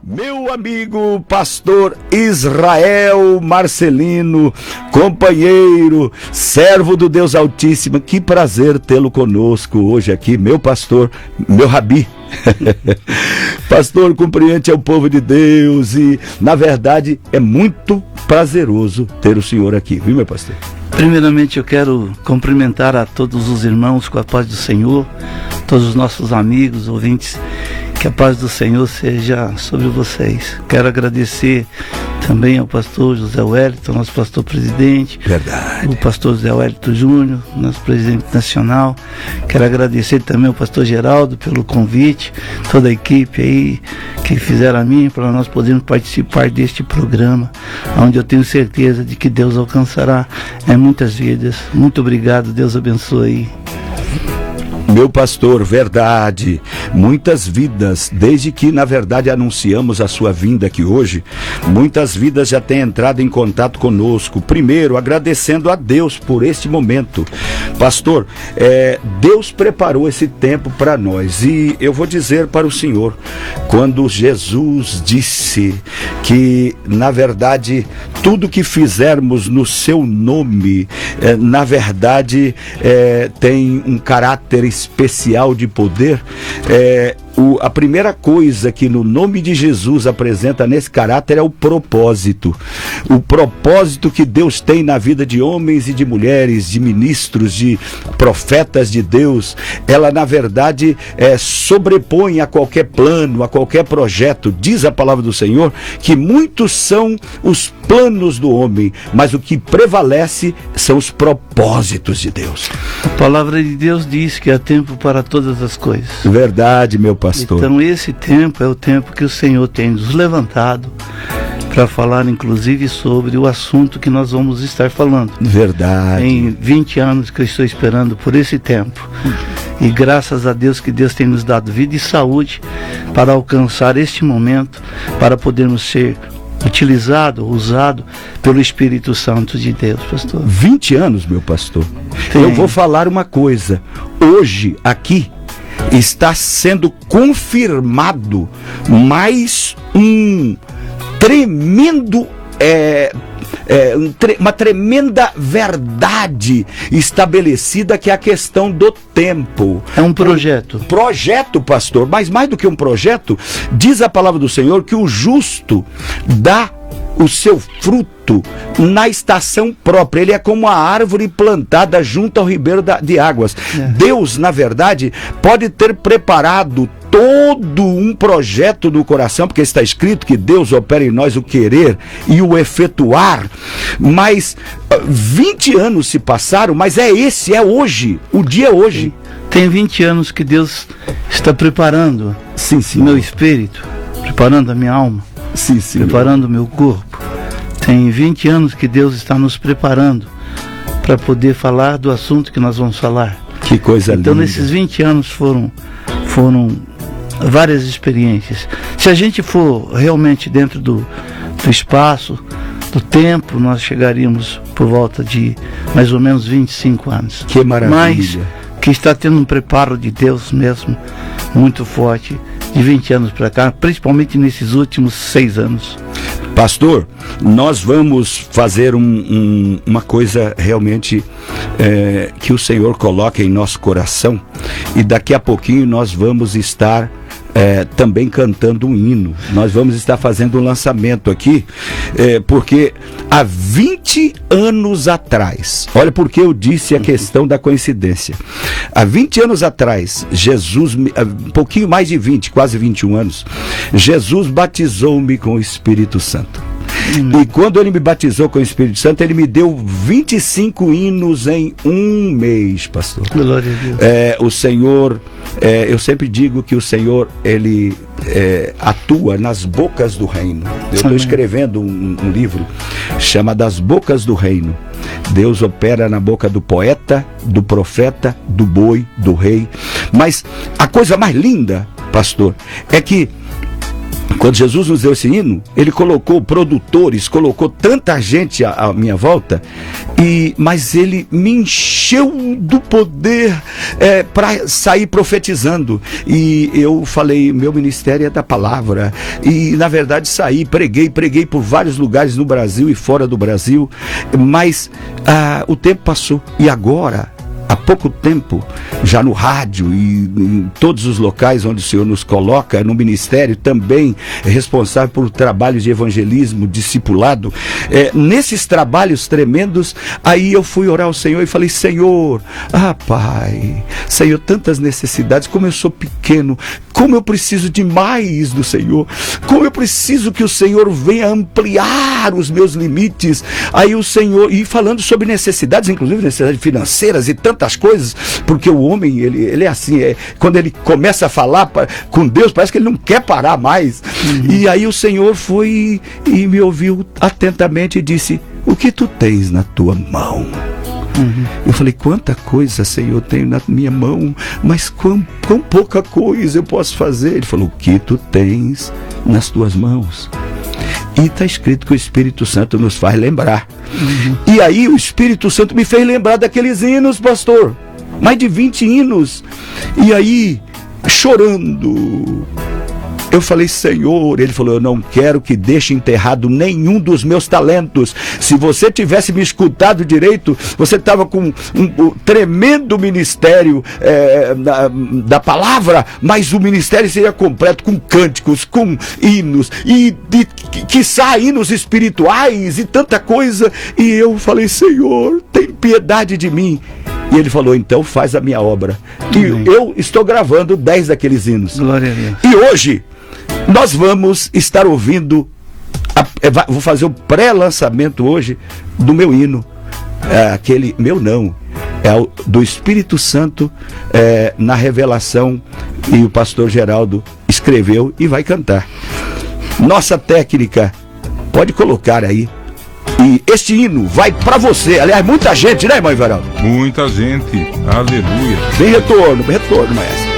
Meu amigo pastor Israel Marcelino, companheiro, servo do Deus Altíssimo, que prazer tê-lo conosco hoje aqui, meu pastor, meu rabi. Pastor, cumprimente ao povo de Deus e, na verdade, é muito prazeroso ter o senhor aqui, viu, meu pastor? Primeiramente, eu quero cumprimentar a todos os irmãos com a paz do Senhor, todos os nossos amigos, ouvintes, que a paz do Senhor seja sobre vocês. Quero agradecer também ao pastor José Wellington, nosso pastor presidente. Verdade. O pastor José Wellington Júnior, nosso presidente nacional. Quero agradecer também ao pastor Geraldo pelo convite, toda a equipe aí que fizeram a mim para nós podermos participar deste programa, onde eu tenho certeza de que Deus alcançará muitas vidas. Muito obrigado, Deus abençoe. Meu pastor, verdade, muitas vidas, desde que na verdade anunciamos a sua vinda aqui hoje, muitas vidas já têm entrado em contato conosco, primeiro agradecendo a Deus por este momento. Pastor, Deus preparou esse tempo para nós e eu vou dizer para o senhor, quando Jesus disse que na verdade tudo que fizermos no seu nome, na verdade tem um caráter especial de poder, a primeira coisa que no nome de Jesus apresenta nesse caráter é o propósito que Deus tem na vida de homens e de mulheres, de ministros, de profetas de Deus. Ela na verdade sobrepõe a qualquer plano, a qualquer projeto. Diz a palavra do Senhor que muitos são os planos do homem, mas o que prevalece são os propósitos de Deus. A palavra de Deus diz que há tempo para todas as coisas. Verdade, meu pastor. Então esse tempo é o tempo que o Senhor tem nos levantado para falar inclusive sobre o assunto que nós vamos estar falando. Verdade. Tem 20 anos que eu estou esperando por esse tempo. E graças a Deus que Deus tem nos dado vida e saúde para alcançar este momento, para podermos ser usado pelo Espírito Santo de Deus, pastor. 20 anos, meu pastor. Sim. Eu vou falar uma coisa. Hoje, aqui, está sendo confirmado mais um tremendo uma tremenda verdade estabelecida, que é a questão do tempo. É um projeto. Projeto, pastor, mas mais do que um projeto, diz a palavra do Senhor que o justo dá o seu fruto na estação própria. Ele é como a árvore plantada junto ao ribeiro de águas. Deus, na verdade, pode ter preparado todo um projeto no coração, porque está escrito que Deus opera em nós o querer e o efetuar, mas 20 anos se passaram, mas é hoje, o dia é hoje. Tem 20 anos que Deus está preparando meu espírito, preparando a minha alma, preparando o meu corpo. Tem 20 anos que Deus está nos preparando para poder falar do assunto que nós vamos falar. Que coisa linda. Então nesses 20 anos foram várias experiências. Se a gente for realmente dentro do espaço, do tempo, nós chegaríamos por volta de mais ou menos 25 anos. Que maravilha. Mas que está tendo um preparo de Deus mesmo muito forte de 20 anos para cá, principalmente nesses últimos 6 anos. Pastor, nós vamos fazer uma coisa realmente que o Senhor coloca em nosso coração, e daqui a pouquinho nós vamos estar também cantando um hino. Nós vamos estar fazendo um lançamento aqui, porque há 20 anos atrás, olha porque eu disse a questão da coincidência. Há 20 anos atrás, Jesus, um pouquinho mais de 20, quase 21 anos, Jesus batizou-me com o Espírito Santo. E quando ele me batizou com o Espírito Santo, ele me deu 25 hinos em um mês, pastor. Glória a Deus. O Senhor, eu sempre digo que o Senhor, ele atua nas bocas do reino. Eu estou escrevendo um livro, chama Das Bocas do Reino. Deus opera na boca do poeta, do profeta, do boi, do rei. Mas a coisa mais linda, pastor, é que Quando Jesus nos deu esse hino, Ele colocou produtores, colocou tanta gente à minha volta, mas Ele me encheu do poder para sair profetizando. E eu falei, meu ministério é da palavra. E na verdade preguei por vários lugares no Brasil e fora do Brasil, mas o tempo passou. E agora, há pouco tempo, já no rádio e em todos os locais onde o Senhor nos coloca, no ministério também responsável por trabalhos de evangelismo, discipulado, nesses trabalhos tremendos, aí eu fui orar ao Senhor e falei, Senhor, Pai, Senhor, tantas necessidades, como eu sou pequeno, como eu preciso de mais do Senhor, como eu preciso que o Senhor venha ampliar os meus limites. Aí o Senhor, e falando sobre necessidades, inclusive necessidades financeiras e tantas coisas, porque o homem, ele é assim, quando ele começa a falar com Deus, parece que ele não quer parar mais. E aí o Senhor foi e me ouviu atentamente e disse, o que tu tens na tua mão? Eu falei, quanta coisa, Senhor, tenho na minha mão, mas quão pouca coisa eu posso fazer. Ele falou, o que tu tens nas tuas mãos? E está escrito que o Espírito Santo nos faz lembrar. E aí o Espírito Santo me fez lembrar daqueles hinos, pastor, mais de 20 hinos. E aí, chorando, eu falei, Senhor, Ele falou, eu não quero que deixe enterrado nenhum dos meus talentos. Se você tivesse me escutado direito, você estava com um tremendo ministério da palavra, mas o ministério seria completo com cânticos, com hinos, e quiçá hinos espirituais e tanta coisa. E eu falei, Senhor, tem piedade de mim. E Ele falou, então faz a minha obra. E eu estou gravando 10 daqueles hinos. Glória a Deus. E hoje nós vamos estar ouvindo, vou fazer o pré-lançamento hoje do meu hino, aquele, meu não, do Espírito Santo, na revelação, e o pastor Geraldo escreveu e vai cantar. Nossa técnica, pode colocar aí, e este hino vai para você, aliás, muita gente, né, irmão Everaldo? Muita gente, aleluia. Bem retorno, maestro.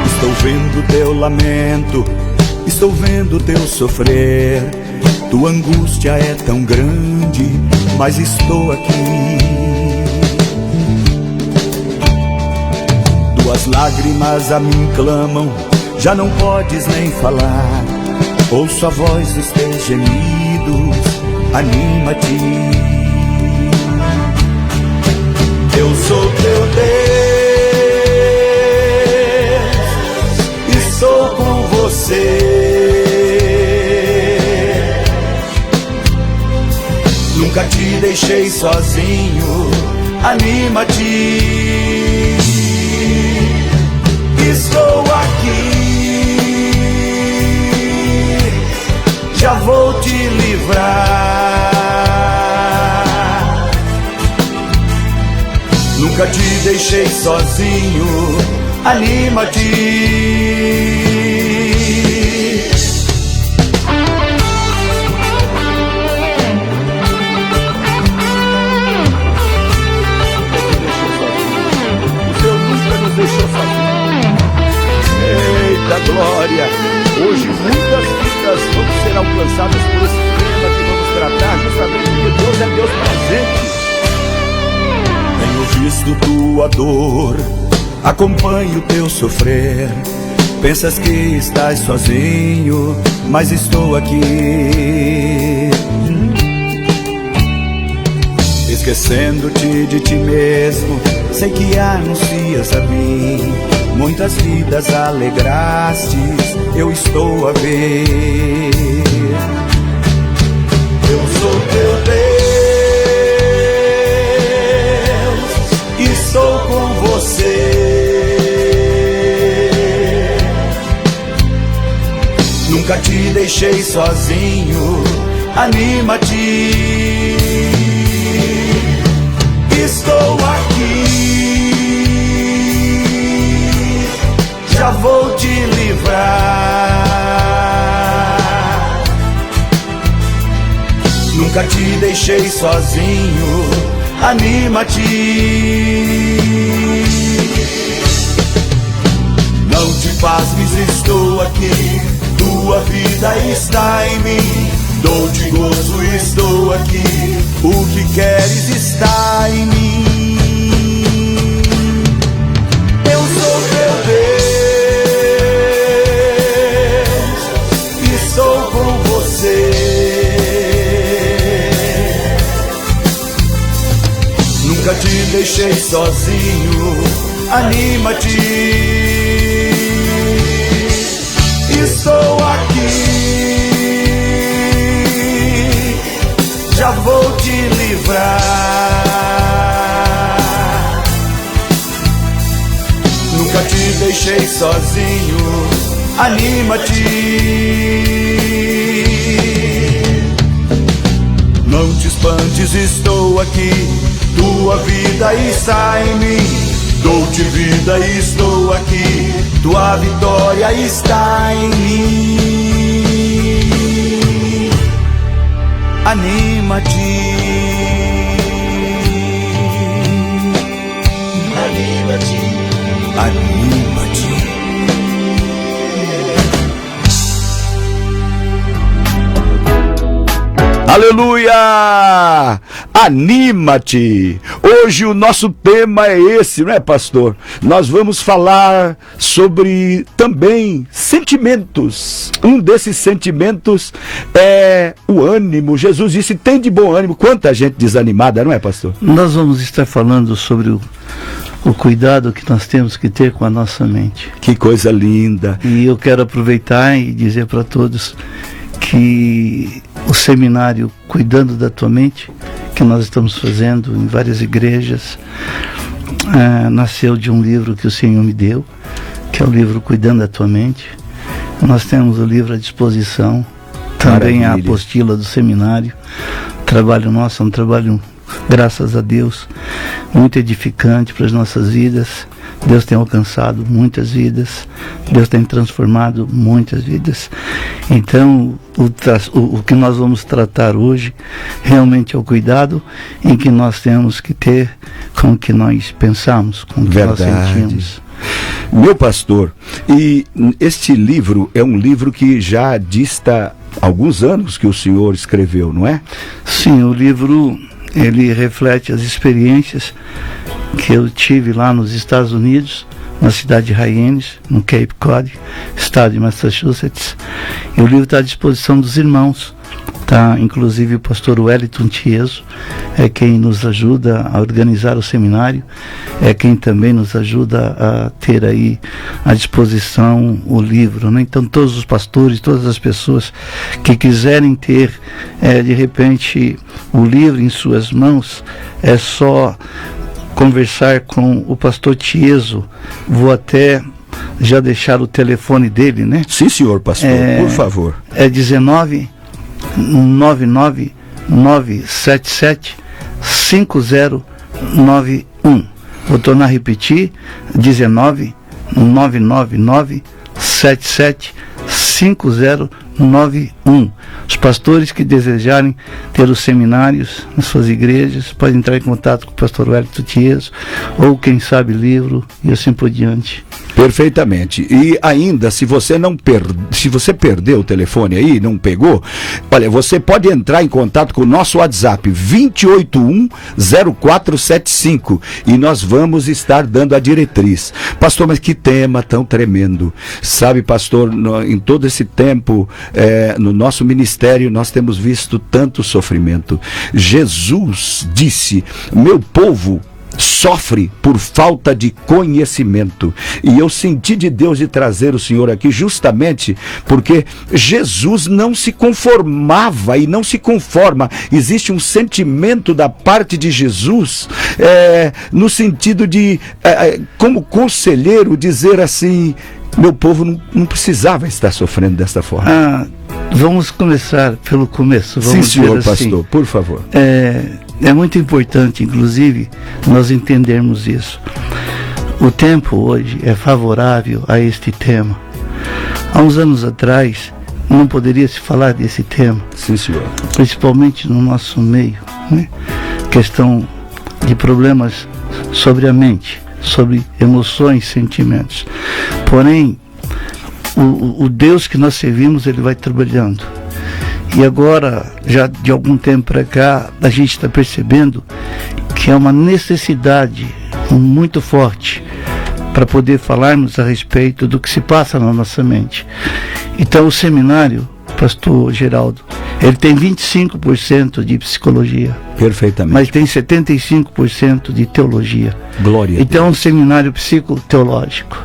Estou vendo teu lamento, estou vendo teu sofrer. Tua angústia é tão grande, mas estou aqui. Tuas lágrimas a mim clamam, já não podes nem falar. Ouço a voz dos teus gemidos, anima-te. Eu sou teu Deus, estou com você. Nunca te deixei sozinho, anima-te. Estou aqui, já vou te livrar. Nunca te deixei sozinho, anima-te. Eita glória! Hoje muitas vidas vão ser alcançadas por esse tema que vamos tratar, justamente porque Deus é Deus presente. Tenho visto tua dor, acompanho o teu sofrer. Pensas que estás sozinho, mas estou aqui. Esquecendo-te de ti mesmo, sei que anuncias a mim. Muitas vidas alegrastes, eu estou a ver. Eu sou teu Deus, estou com você. Nunca te deixei sozinho, anima-te. Estou aqui, já vou te livrar. Nunca te deixei sozinho, anima-te. Não te pasmes, estou aqui, tua vida está em mim. Dou-te gozo, estou aqui, o que queres está em mim. Eu sou teu Deus, estou com você. Nunca te deixei sozinho, anima-te. Estou aqui, já vou te livrar. Nunca te deixei sozinho, anima-te. Não te espantes, estou aqui, tua vida está em mim. Dou-te vida, estou aqui, tua vitória está em mim. Anima-te. Anima-te. Anima-te. Aleluia! Anima-te! Hoje o nosso tema é esse, não é, pastor? Nós vamos falar sobre também sentimentos. Um desses sentimentos é o ânimo. Jesus disse: tem de bom ânimo. Quanta gente desanimada, não é, pastor? Nós vamos estar falando sobre o cuidado que nós temos que ter com a nossa mente. Que coisa linda! E eu quero aproveitar e dizer para todos que o seminário Cuidando da Tua Mente, que nós estamos fazendo em várias igrejas, nasceu de um livro que o Senhor me deu, que é o livro Cuidando da Tua Mente. Nós temos o livro à disposição, também a apostila do seminário. O trabalho nosso é um trabalho, graças a Deus, muito edificante para as nossas vidas. Deus tem alcançado muitas vidas, Deus tem transformado muitas vidas. Então, o que nós vamos tratar hoje realmente é o cuidado em que nós temos que ter com o que nós pensamos, com o que nós sentimos. Meu pastor, e este livro é um livro que já dista alguns anos que o senhor escreveu, não é? Sim, o livro ele reflete as experiências que eu tive lá nos Estados Unidos, na cidade de Hyannis, no Cape Cod, estado de Massachusetts. E o livro está à disposição dos irmãos. Tá? Inclusive o pastor Wellington Tieso é quem nos ajuda a organizar o seminário, é quem também nos ajuda a ter aí à disposição o livro, né? Então todos os pastores, todas as pessoas que quiserem ter de repente o livro em suas mãos, é só conversar com o pastor Tieso. Vou até já deixar o telefone dele, né? Sim, senhor pastor, por favor. É 19-999-77-5091. Vou tornar a repetir: 19-999-77-5091. Os pastores que desejarem ter os seminários nas suas igrejas podem entrar em contato com o pastor Wellington Tieso, ou quem sabe livro, e assim por diante. Perfeitamente. E ainda, se você perdeu o telefone aí, não pegou, olha, você pode entrar em contato com o nosso WhatsApp 281-0475 e nós vamos estar dando a diretriz. Pastor, mas que tema tão tremendo. Sabe, pastor, em todo esse tempo, no nosso ministério, nós temos visto tanto sofrimento. Jesus disse: meu povo sofre por falta de conhecimento. E eu senti de Deus de trazer o Senhor aqui justamente porque Jesus não se conformava e não se conforma. Existe um sentimento da parte de Jesus no sentido de, como conselheiro, dizer assim: meu povo não precisava estar sofrendo desta forma. Vamos começar pelo começo. Vamos Sim, senhor assim, pastor, por favor. É muito importante, inclusive, nós entendermos isso. O tempo hoje é favorável a este tema. Há uns anos atrás, não poderia se falar desse tema. Sim, senhor. Principalmente no nosso meio, né? Questão de problemas sobre a mente, sobre emoções, sentimentos. Porém, o Deus que nós servimos, ele vai trabalhando. E agora, já de algum tempo para cá, a gente está percebendo que é uma necessidade muito forte para poder falarmos a respeito do que se passa na nossa mente. Então, o seminário, pastor Geraldo, ele tem 25% de psicologia. Perfeitamente. Mas tem 75% de teologia. Glória a Deus. Então, é um seminário psicoteológico.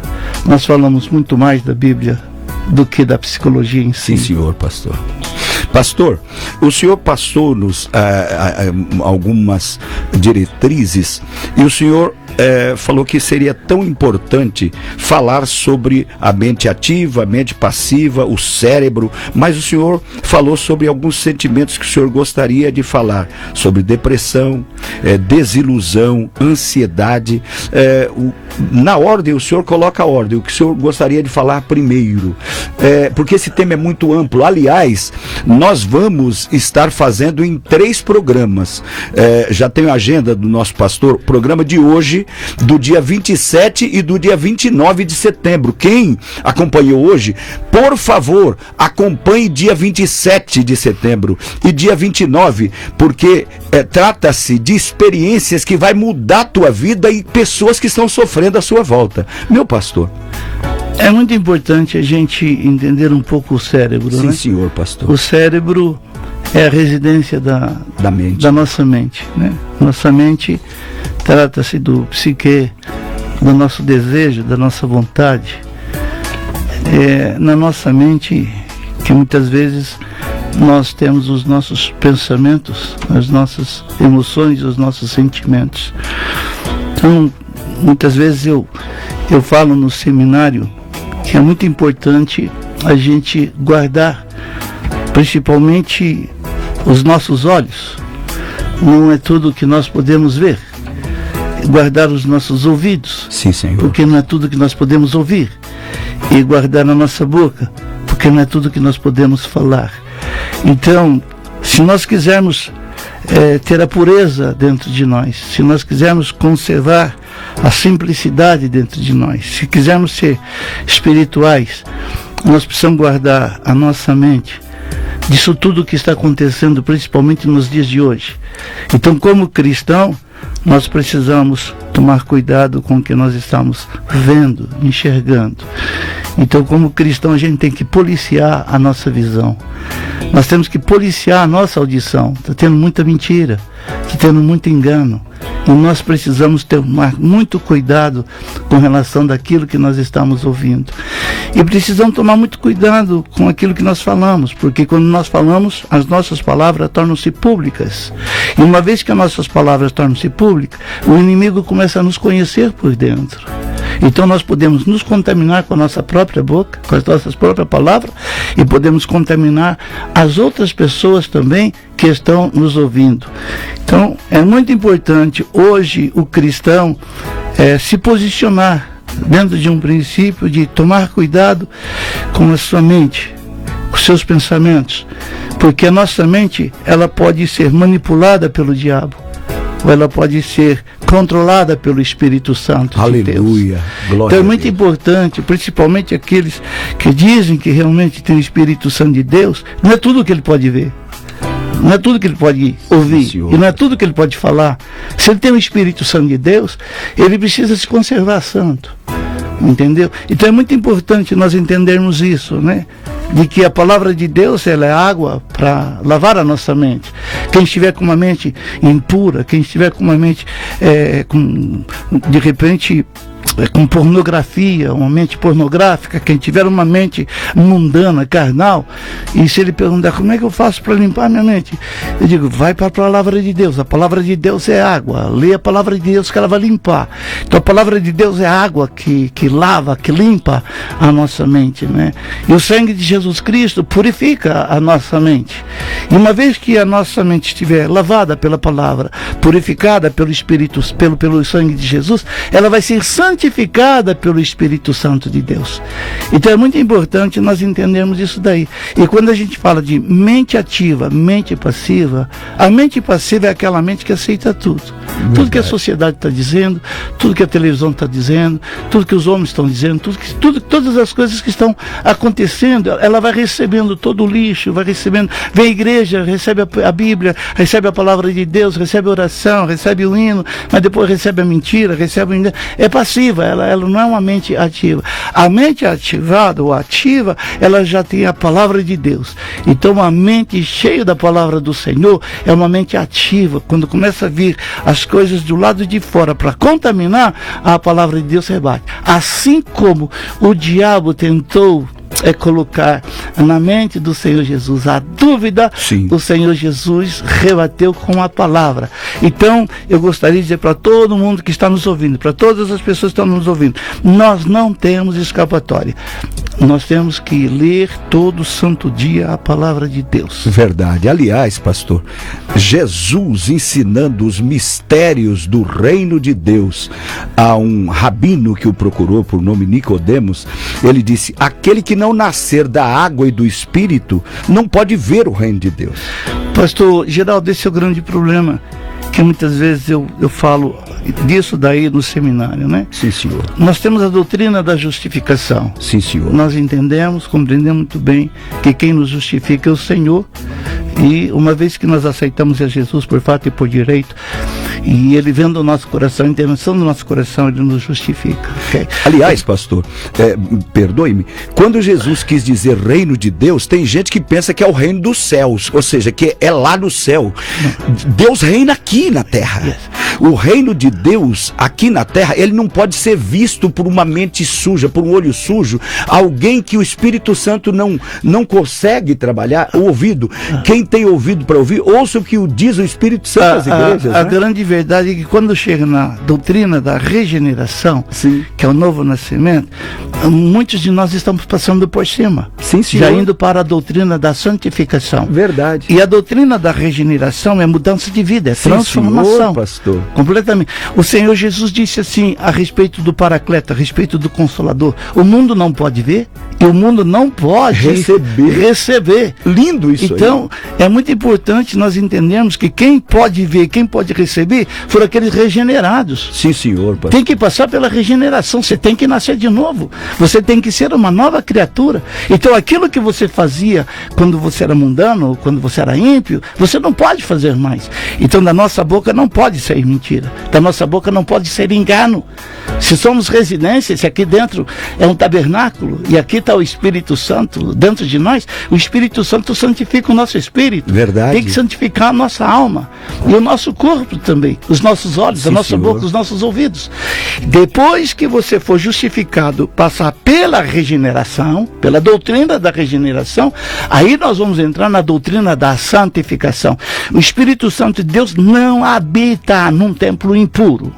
Nós falamos muito mais da Bíblia do que da psicologia em si. Sim, senhor pastor. Pastor, o senhor passou-nos algumas diretrizes e o senhor falou que seria tão importante falar sobre a mente ativa, a mente passiva, o cérebro, mas o senhor falou sobre alguns sentimentos que o senhor gostaria de falar, sobre depressão, desilusão, ansiedade. Na ordem, o senhor coloca a ordem, o que o senhor gostaria de falar primeiro, porque esse tema é muito amplo. Aliás, nós vamos estar fazendo em 3 programas, já tenho a agenda do nosso pastor, programa de hoje, do dia 27 e do dia 29 de setembro. Quem acompanhou hoje, por favor, acompanhe dia 27 de setembro e dia 29, porque trata-se de experiências que vai mudar a tua vida e pessoas que estão sofrendo à sua volta. Meu pastor. É muito importante a gente entender um pouco o cérebro, Sim, né? senhor pastor. O cérebro é a residência da mente. Da nossa mente, né? Nossa mente trata-se do psique, do nosso desejo, da nossa vontade. É na nossa mente que muitas vezes nós temos os nossos pensamentos, as nossas emoções, os nossos sentimentos. Então, muitas vezes eu falo no seminário que é muito importante a gente guardar, principalmente os nossos olhos. Não é tudo que nós podemos ver. Guardar os nossos ouvidos. Sim, senhor. Porque não é tudo que nós podemos ouvir. E guardar a nossa boca, porque não é tudo que nós podemos falar. Então, se nós quisermos ter a pureza dentro de nós, se nós quisermos conservar a simplicidade dentro de nós, se quisermos ser espirituais, nós precisamos guardar a nossa mente disso tudo que está acontecendo, principalmente nos dias de hoje. Então, como cristão, nós precisamos tomar cuidado com o que nós estamos vendo, enxergando. Então, como cristão, a gente tem que policiar a nossa visão. Nós temos que policiar a nossa audição. Está tendo muita mentira, está tendo muito engano. E nós precisamos tomar muito cuidado com relação daquilo que nós estamos ouvindo. E precisamos tomar muito cuidado com aquilo que nós falamos, porque quando nós falamos, as nossas palavras tornam-se públicas. E uma vez que as nossas palavras tornam-se públicas, o inimigo começa a nos conhecer por dentro. Então nós podemos nos contaminar com a nossa própria boca, com as nossas próprias palavras, e podemos contaminar as outras pessoas também que estão nos ouvindo. Então é muito importante hoje o cristão se posicionar dentro de um princípio de tomar cuidado com a sua mente, com seus pensamentos, porque a nossa mente ela pode ser manipulada pelo diabo, ou ela pode ser controlada pelo Espírito Santo de Deus. Aleluia. Glória então é a muito Deus. importante, principalmente aqueles que dizem que realmente tem o Espírito Santo de Deus, não é tudo que ele pode ver, não é tudo que ele pode ouvir, Senhor. e não é tudo que ele pode falar. Se ele tem o Espírito Santo de Deus, ele precisa se conservar santo. Entendeu? Então é muito importante nós entendermos isso, né? De que a palavra de Deus, ela é água para lavar a nossa mente. Quem estiver com uma mente impura, quem estiver com uma mente de repente com pornografia, uma mente pornográfica, quem tiver uma mente mundana, carnal, e se ele perguntar como é que eu faço para limpar minha mente, eu digo, vai para a palavra de Deus. A palavra de Deus é água, lê a palavra de Deus que ela vai limpar. Então a palavra de Deus é água que lava, que limpa a nossa mente, né? E o sangue de Jesus Cristo purifica a nossa mente. E uma vez que a nossa mente estiver lavada pela palavra, purificada pelo Espírito, pelo sangue de Jesus, ela vai ser santificada santificada pelo Espírito Santo de Deus. Então é muito importante nós entendermos isso daí. E quando a gente fala de mente ativa, mente passiva, a mente passiva é aquela mente que aceita tudo. Tudo que a sociedade está dizendo, tudo que a televisão está dizendo, tudo que os homens estão dizendo, todas as coisas que estão acontecendo, ela vai recebendo todo o lixo, vai recebendo, vem à igreja, recebe a Bíblia, recebe a palavra de Deus, recebe a oração, recebe o hino, mas depois recebe a mentira, recebe o engano. É passiva, ela não é uma mente ativa. A mente ativada ou ativa, ela já tem a palavra de Deus. Então a mente cheia da palavra do Senhor é uma mente ativa. Quando começa a vir as coisas do lado de fora para contaminar, a palavra de Deus rebate. Assim como o diabo tentou colocar na mente do Senhor Jesus a dúvida, sim, o Senhor Jesus rebateu com a palavra. Então, eu gostaria de dizer para todo mundo que está nos ouvindo, para todas as pessoas que estão nos ouvindo, nós não temos escapatória. Nós temos que ler todo santo dia a palavra de Deus. Verdade. Aliás, pastor, Jesus ensinando os mistérios do reino de Deus a um rabino que o procurou por nome Nicodemos, ele disse: aquele que não nascer da água e do Espírito não pode ver o reino de Deus. Pastor Geraldo, esse é o grande problema, que muitas vezes eu falo disso daí no seminário, né? Sim, senhor. Nós temos a doutrina da justificação. Sim, senhor. Nós entendemos, compreendemos muito bem que quem nos justifica é o Senhor. E uma vez que nós aceitamos a Jesus por fato e por direito, e Ele vendo o nosso coração, a intervenção do nosso coração, Ele nos justifica. Okay? Aliás, pastor, perdoe-me, quando Jesus quis dizer reino de Deus, tem gente que pensa que é o reino dos céus, ou seja, que é lá no céu. Deus reina aqui na terra. Yes. O reino de Deus aqui na terra, ele não pode ser visto por uma mente suja, por um olho sujo, alguém que o Espírito Santo não consegue trabalhar. O ouvido, quem tem ouvido para ouvir, ouça o que diz o Espírito Santo às igrejas. A grande verdade é que quando chega na doutrina da regeneração, sim, que é o novo nascimento, muitos de nós estamos passando por cima. Sim, senhor. Já indo para a doutrina da santificação. Verdade. E a doutrina da regeneração é mudança de vida, é transformação. Senhor, pastor. Completamente. O Senhor Jesus disse assim a respeito do Paracleto, a respeito do Consolador: o mundo não pode ver e o mundo não pode receber. Lindo isso. Então, é muito importante nós entendermos que quem pode ver, quem pode receber, foram aqueles regenerados. Sim, senhor, pastor. Tem que passar pela regeneração, você tem que nascer de novo, você tem que ser uma nova criatura. Então, aquilo que você fazia quando você era mundano, quando você era ímpio, você não pode fazer mais. Então, da nossa boca não pode sair mentira, da nossa boca não pode ser engano. Se somos residência, se aqui dentro é um tabernáculo e aqui está o Espírito Santo dentro de nós, o Espírito Santo santifica o nosso espírito. Verdade. Tem que santificar a nossa alma e o nosso corpo também, os nossos olhos, sim, a nossa boca, os nossos ouvidos. Depois que você for justificado, passar pela regeneração, pela doutrina da regeneração, aí nós vamos entrar na doutrina da santificação. O Espírito Santo de Deus não habita num templo impuro,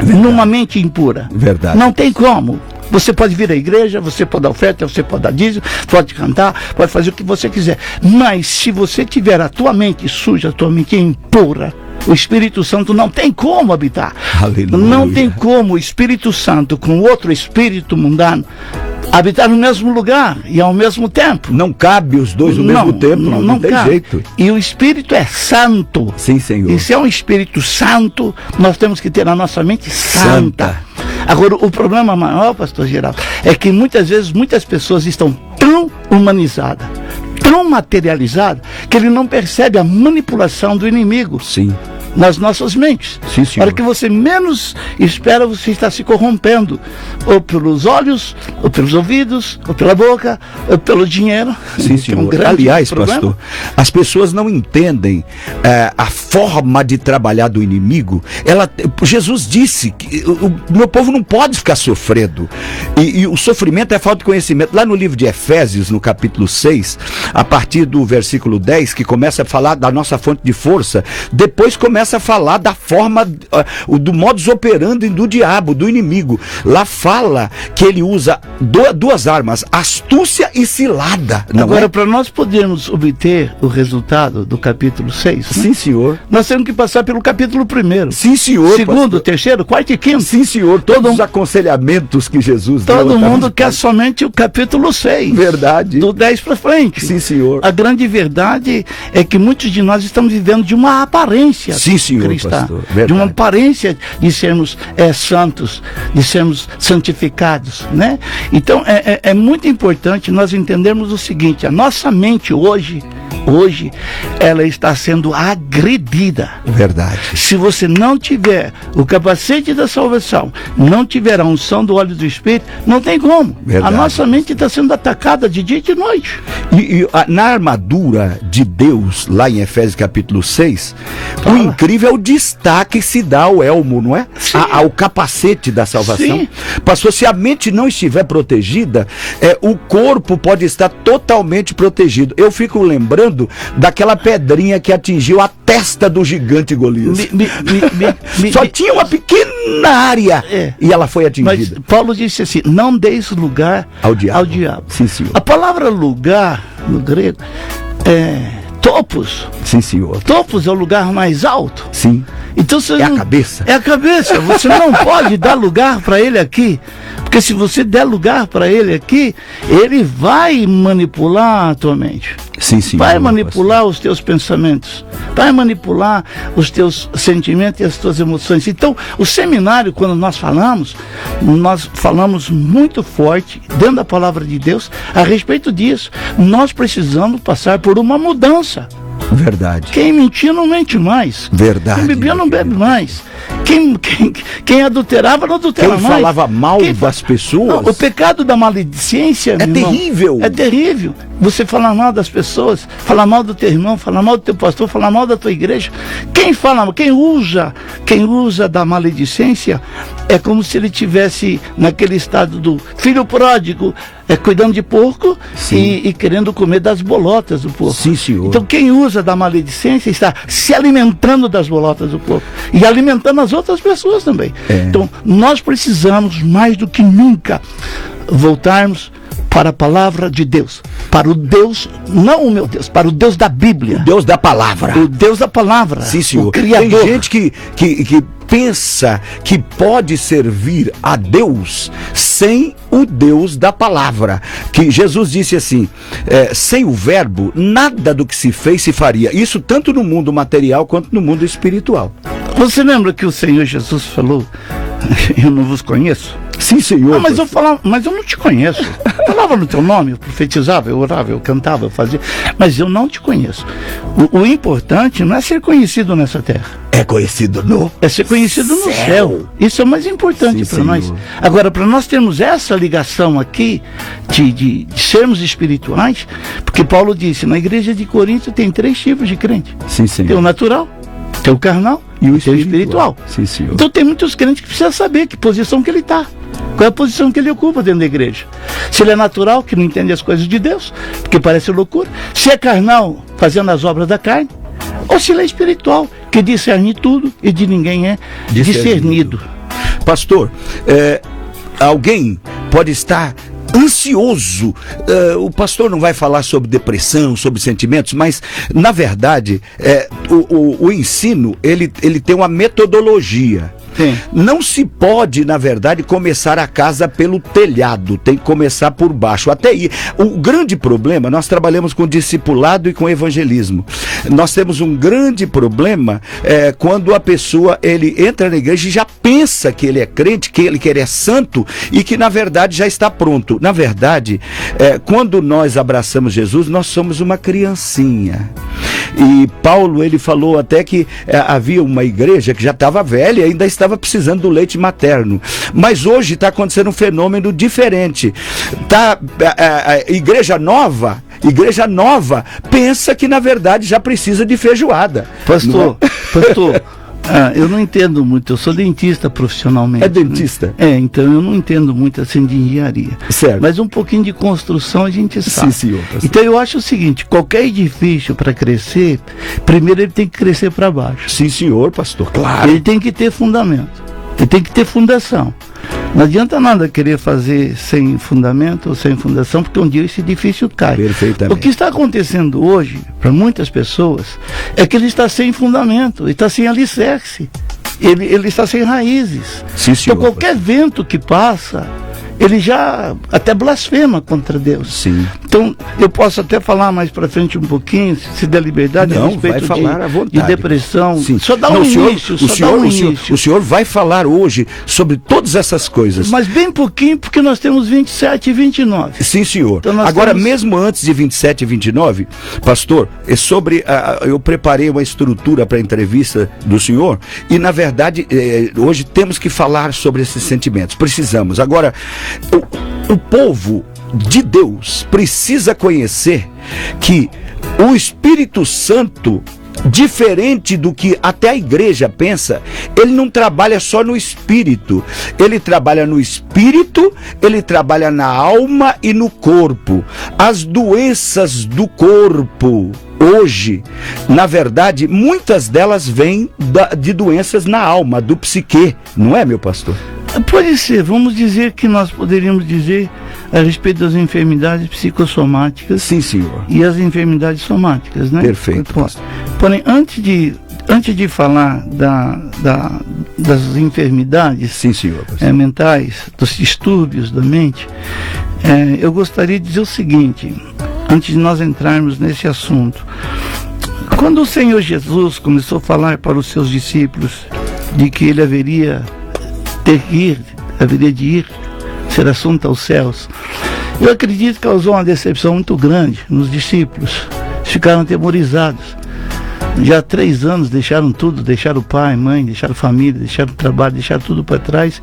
numa mente impura. Verdade. Não tem como. Você pode vir à igreja, você pode dar oferta, você pode dar dízimo, pode cantar, pode fazer o que você quiser. Mas se você tiver a tua mente suja, a tua mente impura, o Espírito Santo não tem como habitar. Aleluia. Não tem como o Espírito Santo com outro espírito mundano habitar no mesmo lugar e ao mesmo tempo. Não cabe os dois no mesmo tempo, não tem cabe. jeito. E o Espírito é santo. Sim, Senhor. E se é um Espírito santo, nós temos que ter a nossa mente santa. Agora, o problema maior, pastor Geraldo, é que muitas vezes muitas pessoas estão tão humanizadas, tão materializadas, que ele não percebe a manipulação do inimigo. Sim. Nas nossas mentes. Sim, senhor. A hora que você menos espera, você está se corrompendo, ou pelos olhos, ou pelos ouvidos, ou pela boca, ou pelo dinheiro. Sim, senhor. Aliás, pastor, as pessoas não entendem a forma de trabalhar do inimigo. Jesus disse que o meu povo não pode ficar sofrendo. E o sofrimento é falta de conhecimento. Lá no livro de Efésios, no capítulo 6, a partir do versículo 10, que começa a falar da nossa fonte de força, depois começa a falar da forma, do modus operandi do diabo, do inimigo. Lá fala que ele usa duas armas, astúcia e cilada. Agora, para nós podermos obter o resultado do capítulo 6, Sim, senhor. nós temos que passar pelo capítulo 1. Sim, senhor. Segundo, terceiro, quarto e quinto. Sim, senhor. Todos os aconselhamentos que Jesus deu. Todo mundo quer somente o capítulo 6. Verdade. Do 10 para frente. Sim, senhor. A grande verdade é que muitos de nós estamos vivendo de uma aparência Sim, senhor, cristã. pastor. Verdade. De uma aparência de sermos santos, de sermos santificados, né? Então, é muito importante nós entendermos o seguinte: a nossa mente hoje, ela está sendo agredida. Verdade. Se você não tiver o capacete da salvação, não tiver a unção do óleo do Espírito, não tem como. Verdade. A nossa mente está sendo atacada de dia e de noite. Na armadura de Deus, lá em Efésios capítulo 6, o incrível é o destaque que se dá ao elmo, não é? Sim. Ao capacete da salvação. Sim. Pastor, se a mente não estiver protegida, o corpo pode estar totalmente protegido. Eu fico lembrando daquela pedrinha que atingiu a testa do gigante Golias. Só tinha uma pequena área e ela foi atingida. Mas Paulo disse assim: não deis lugar ao diabo. Sim, senhor. A palavra lugar, no grego, é topos. Sim, senhor. Topos é o lugar mais alto. Sim. Então, você a cabeça. É a cabeça. Você não pode dar lugar para ele aqui. Porque se você der lugar para ele aqui, ele vai manipular a tua mente. Sim, sim. Vai manipular os teus pensamentos. Vai manipular os teus sentimentos e as tuas emoções. Então, o seminário, quando nós falamos muito forte, dentro da palavra de Deus, a respeito disso. Nós precisamos passar por uma mudança. Verdade. Quem mentia não mente mais. Verdade. Quem bebia não bebe mais. Quem adulterava não adultera mais. Quem falava mal das pessoas. Não, o pecado da maledicência é terrível. É terrível. Você falar mal das pessoas, falar mal do teu irmão, falar mal do teu pastor, falar mal da tua igreja. Quem usa da maledicência é como se ele tivesse naquele estado do filho pródigo, cuidando de porco e querendo comer das bolotas do porco. Sim, senhor. Então quem usa da maledicência está se alimentando das bolotas do porco e alimentando as outras pessoas também. Então nós precisamos mais do que nunca voltarmos para a palavra de Deus, para o Deus, não o meu Deus, para o Deus da Bíblia. O Deus da palavra. O Deus da palavra. Sim, senhor. O Criador. Tem gente que pensa que pode servir a Deus sem o Deus da palavra. Que Jesus disse assim, sem o verbo, nada do que se fez se faria. Isso tanto no mundo material quanto no mundo espiritual. Você lembra que o Senhor Jesus falou: eu não vos conheço? Sim, senhor. Mas eu não te conheço. Eu falava no teu nome, eu profetizava, eu orava, eu cantava, eu fazia, mas eu não te conheço. O importante não é ser conhecido nessa terra. É conhecido é ser conhecido no céu. Isso é o mais importante para nós. Agora, para nós termos essa ligação aqui de sermos espirituais, porque Paulo disse, na igreja de Corinto tem 3 tipos de crente. Sim, senhor. Tem o natural, tem o carnal e o espiritual. Sim, senhor. Então tem muitos crentes que precisam saber que posição que ele está. Qual é a posição que ele ocupa dentro da igreja? Se ele é natural, que não entende as coisas de Deus, porque parece loucura. Se é carnal, fazendo as obras da carne. Ou se ele é espiritual, que discerne tudo e de ninguém é discernido. Pastor, alguém pode estar ansioso. O pastor não vai falar sobre depressão, sobre sentimentos, mas na verdade o ensino ele tem uma metodologia. Sim. Não se pode, na verdade, começar a casa pelo telhado, tem que começar por baixo. Até aí, o grande problema, nós trabalhamos com discipulado e com evangelismo. Nós temos um grande problema quando a pessoa, ele entra na igreja e já pensa que ele é crente, que ele é santo e que, na verdade, já está pronto. Na verdade, quando nós abraçamos Jesus, nós somos uma criancinha. E Paulo, ele falou até que havia uma igreja que já estava velha e ainda estava precisando do leite materno. Mas hoje está acontecendo um fenômeno diferente. Igreja nova pensa que na verdade já precisa de feijoada. Pastor, eu não entendo muito, eu sou dentista profissionalmente. É dentista? Né? Então eu não entendo muito assim de engenharia. Certo. Mas um pouquinho de construção a gente sabe. Sim, senhor. Pastor. Então eu acho o seguinte, qualquer edifício para crescer, primeiro ele tem que crescer para baixo. Sim, senhor, pastor, claro. Ele tem que ter fundamento, ele tem que ter fundação. Não adianta nada querer fazer sem fundamento ou sem fundação, porque um dia esse edifício cai. Perfeitamente. O que está acontecendo hoje, para muitas pessoas, é que ele está sem fundamento, ele está sem alicerce, ele está sem raízes. Sim, senhor. Então qualquer vento que passa, ele já até blasfema contra Deus. Sim. Então, eu posso até falar mais para frente um pouquinho, se der liberdade, Não, a respeito vai falar à vontade. de depressão. Sim. Só dá Não, um início, o senhor vai falar hoje sobre todas essas coisas. Mas bem pouquinho, porque nós temos 27 e 29. Sim, senhor. Então Agora, temos... mesmo antes de 27 e 29, pastor, eu preparei uma estrutura para a entrevista do senhor e, na verdade, hoje temos que falar sobre esses sentimentos. Precisamos. Agora, o povo de Deus precisa conhecer que o Espírito Santo, diferente do que até a igreja pensa, ele não trabalha só no espírito, ele trabalha no espírito, ele trabalha na alma e no corpo. As doenças do corpo hoje, na verdade, muitas delas vêm de doenças na alma, do psique, não é, meu pastor? Pode ser, vamos dizer que nós poderíamos dizer a respeito das enfermidades psicossomáticas. Sim, senhor. E as enfermidades somáticas, né? Perfeito. Porém, antes de falar das enfermidades, sim, senhor, mentais, dos distúrbios da mente, eu gostaria de dizer o seguinte, antes de nós entrarmos nesse assunto. Quando o Senhor Jesus começou a falar para os seus discípulos de que ele haveria de ir, ser assunto aos céus, eu acredito que causou uma decepção muito grande nos discípulos. Ficaram atemorizados. Já há 3 anos deixaram tudo, deixaram pai, mãe, deixaram família, deixaram trabalho, deixaram tudo para trás.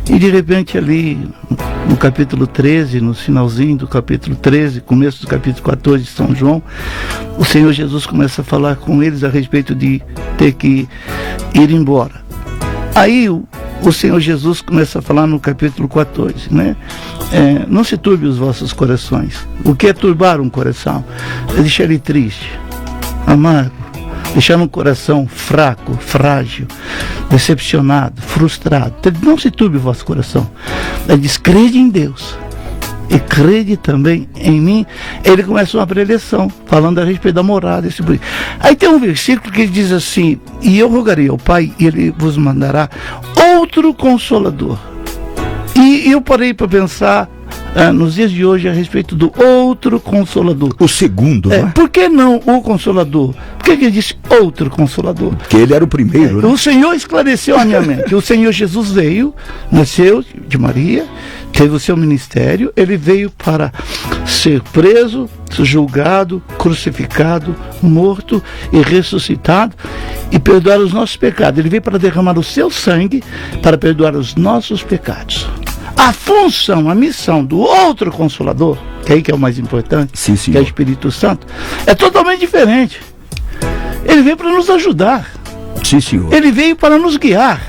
E de repente ali no capítulo 13, no finalzinho do capítulo 13, começo do capítulo 14 de São João, o Senhor Jesus começa a falar com eles a respeito de ter que ir embora. Aí o Senhor Jesus começa a falar no capítulo 14, né? Não se turbe os vossos corações. O que é turbar um coração? É deixar ele triste, amargo, deixar um coração fraco, frágil, decepcionado, frustrado. Não se turbe o vosso coração. Ele diz, crede em Deus e crede também em mim. Ele começa uma preleção, falando a respeito da morada. Aí tem um versículo que diz assim, e eu rogarei ao Pai, e Ele vos mandará outro Consolador. E eu parei para pensar nos dias de hoje a respeito do outro Consolador. O segundo, né? Por que não o Consolador? Por que ele disse outro Consolador? Porque ele era o primeiro, né? O Senhor esclareceu a minha mente. O Senhor Jesus veio, nasceu de Maria, teve o seu ministério, ele veio para ser preso, julgado, crucificado, morto e ressuscitado e perdoar os nossos pecados. Ele veio para derramar o seu sangue para perdoar os nossos pecados. A função, a missão do outro Consolador, que aí que é o mais importante, sim, que é o Espírito Santo, é totalmente diferente. Ele veio para nos ajudar. Sim, senhor. Ele veio para nos guiar.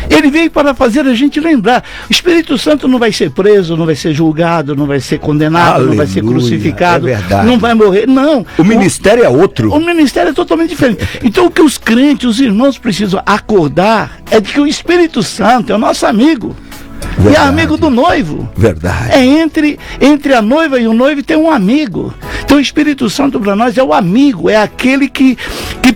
Ele veio para fazer a gente lembrar. O Espírito Santo não vai ser preso, não vai ser julgado, não vai ser condenado, Aleluia, não vai ser crucificado, não vai morrer. Não. O ministério é outro. O ministério é totalmente diferente. Então o que os crentes, os irmãos precisam acordar é de que o Espírito Santo é o nosso amigo. Verdade. E é amigo do noivo. Verdade. É entre a noiva e o noivo tem um amigo. Então o Espírito Santo para nós é o amigo, é aquele que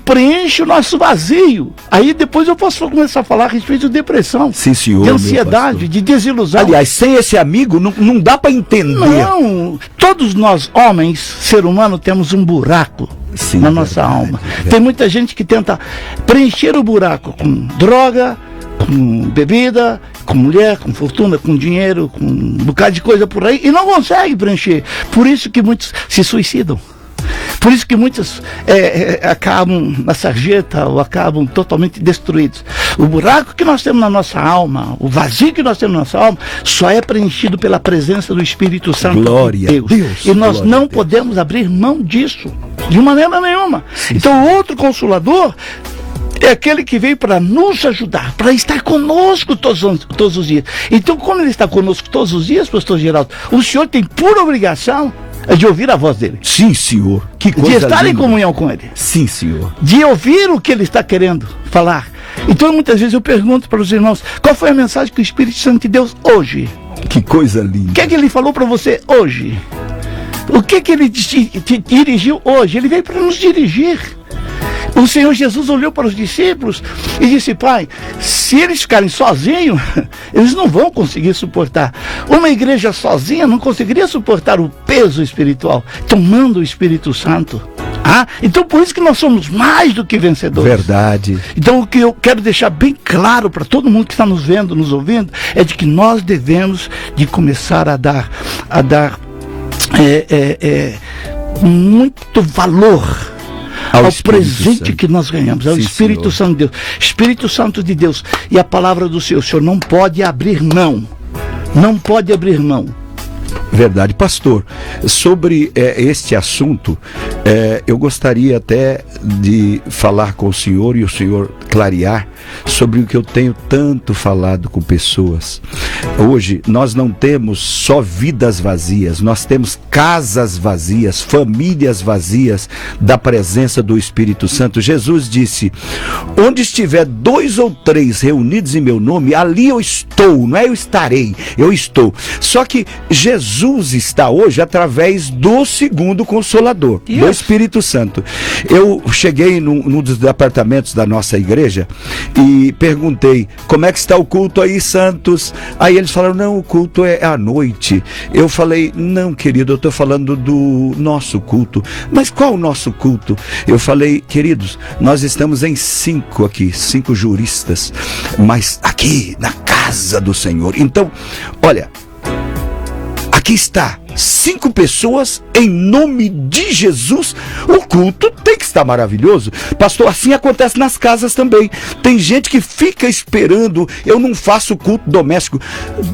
preenche o nosso vazio. Aí depois eu posso começar a falar a respeito de depressão, sim, senhor, de ansiedade, de desilusão. Aliás, sem esse amigo não dá para entender. Não, todos nós homens, ser humano, temos um buraco. Sim, na nossa alma. Tem muita gente que tenta preencher o buraco com droga, com bebida, com mulher, com fortuna, com dinheiro, com um bocado de coisa por aí, e não consegue preencher. Por isso que muitos se suicidam. Por isso que muitos acabam na sarjeta ou acabam totalmente destruídos. O buraco que nós temos na nossa alma, o vazio que nós temos na nossa alma, só é preenchido pela presença do Espírito Santo. Glória de Deus. E nós não podemos abrir mão disso, de maneira nenhuma. Sim, então, o outro Consolador é aquele que veio para nos ajudar, para estar conosco todos os dias. Então, quando ele está conosco todos os dias, pastor Geraldo, o senhor tem por obrigação É de ouvir a voz dele. Sim, senhor. Que coisa De estar em linda. comunhão com ele. Sim, senhor. De ouvir o que ele está querendo falar. Então muitas vezes eu pergunto para os irmãos, qual foi a mensagem que o Espírito Santo te deu hoje? Que coisa linda. O que é que ele falou para você hoje? O que é que ele te dirigiu hoje? Ele veio para nos dirigir. O Senhor Jesus olhou para os discípulos e disse: Pai, se eles ficarem sozinhos, eles não vão conseguir suportar. Uma igreja sozinha não conseguiria suportar o peso espiritual, tomando o Espírito Santo. Então por isso que nós somos mais do que vencedores. Verdade. Então o que eu quero deixar bem claro para todo mundo que está nos vendo, nos ouvindo, é de que nós devemos de começar a dar muito valor ao presente que nós ganhamos, ao Espírito Santo de Deus. Espírito Santo de Deus e a palavra do Senhor. O Senhor não pode abrir mão. Não pode abrir mão. Verdade. Pastor, sobre este assunto, eu gostaria até de falar com o senhor e o senhor clarear sobre o que eu tenho tanto falado com pessoas. Hoje nós não temos só vidas vazias, nós temos casas vazias, famílias vazias da presença do Espírito Santo. Jesus disse: onde estiver 2 ou 3 reunidos em meu nome, ali eu estou, não é eu estarei, eu estou. Só que Jesus está hoje através do segundo Consolador, do Espírito Santo. Eu cheguei num dos departamentos da nossa igreja e perguntei: como é que está o culto aí, Santos? Aí eles falaram: não, o culto é à noite. Eu falei: não, querido, eu estou falando do nosso culto. Mas qual o nosso culto? Eu falei: queridos, nós estamos em 5 aqui, 5 juristas, mas aqui na casa do Senhor. Então, olha, aqui está 5 pessoas em nome de Jesus. O culto tem que estar maravilhoso. Pastor, assim acontece nas casas também. Tem gente que fica esperando. Eu não faço culto doméstico.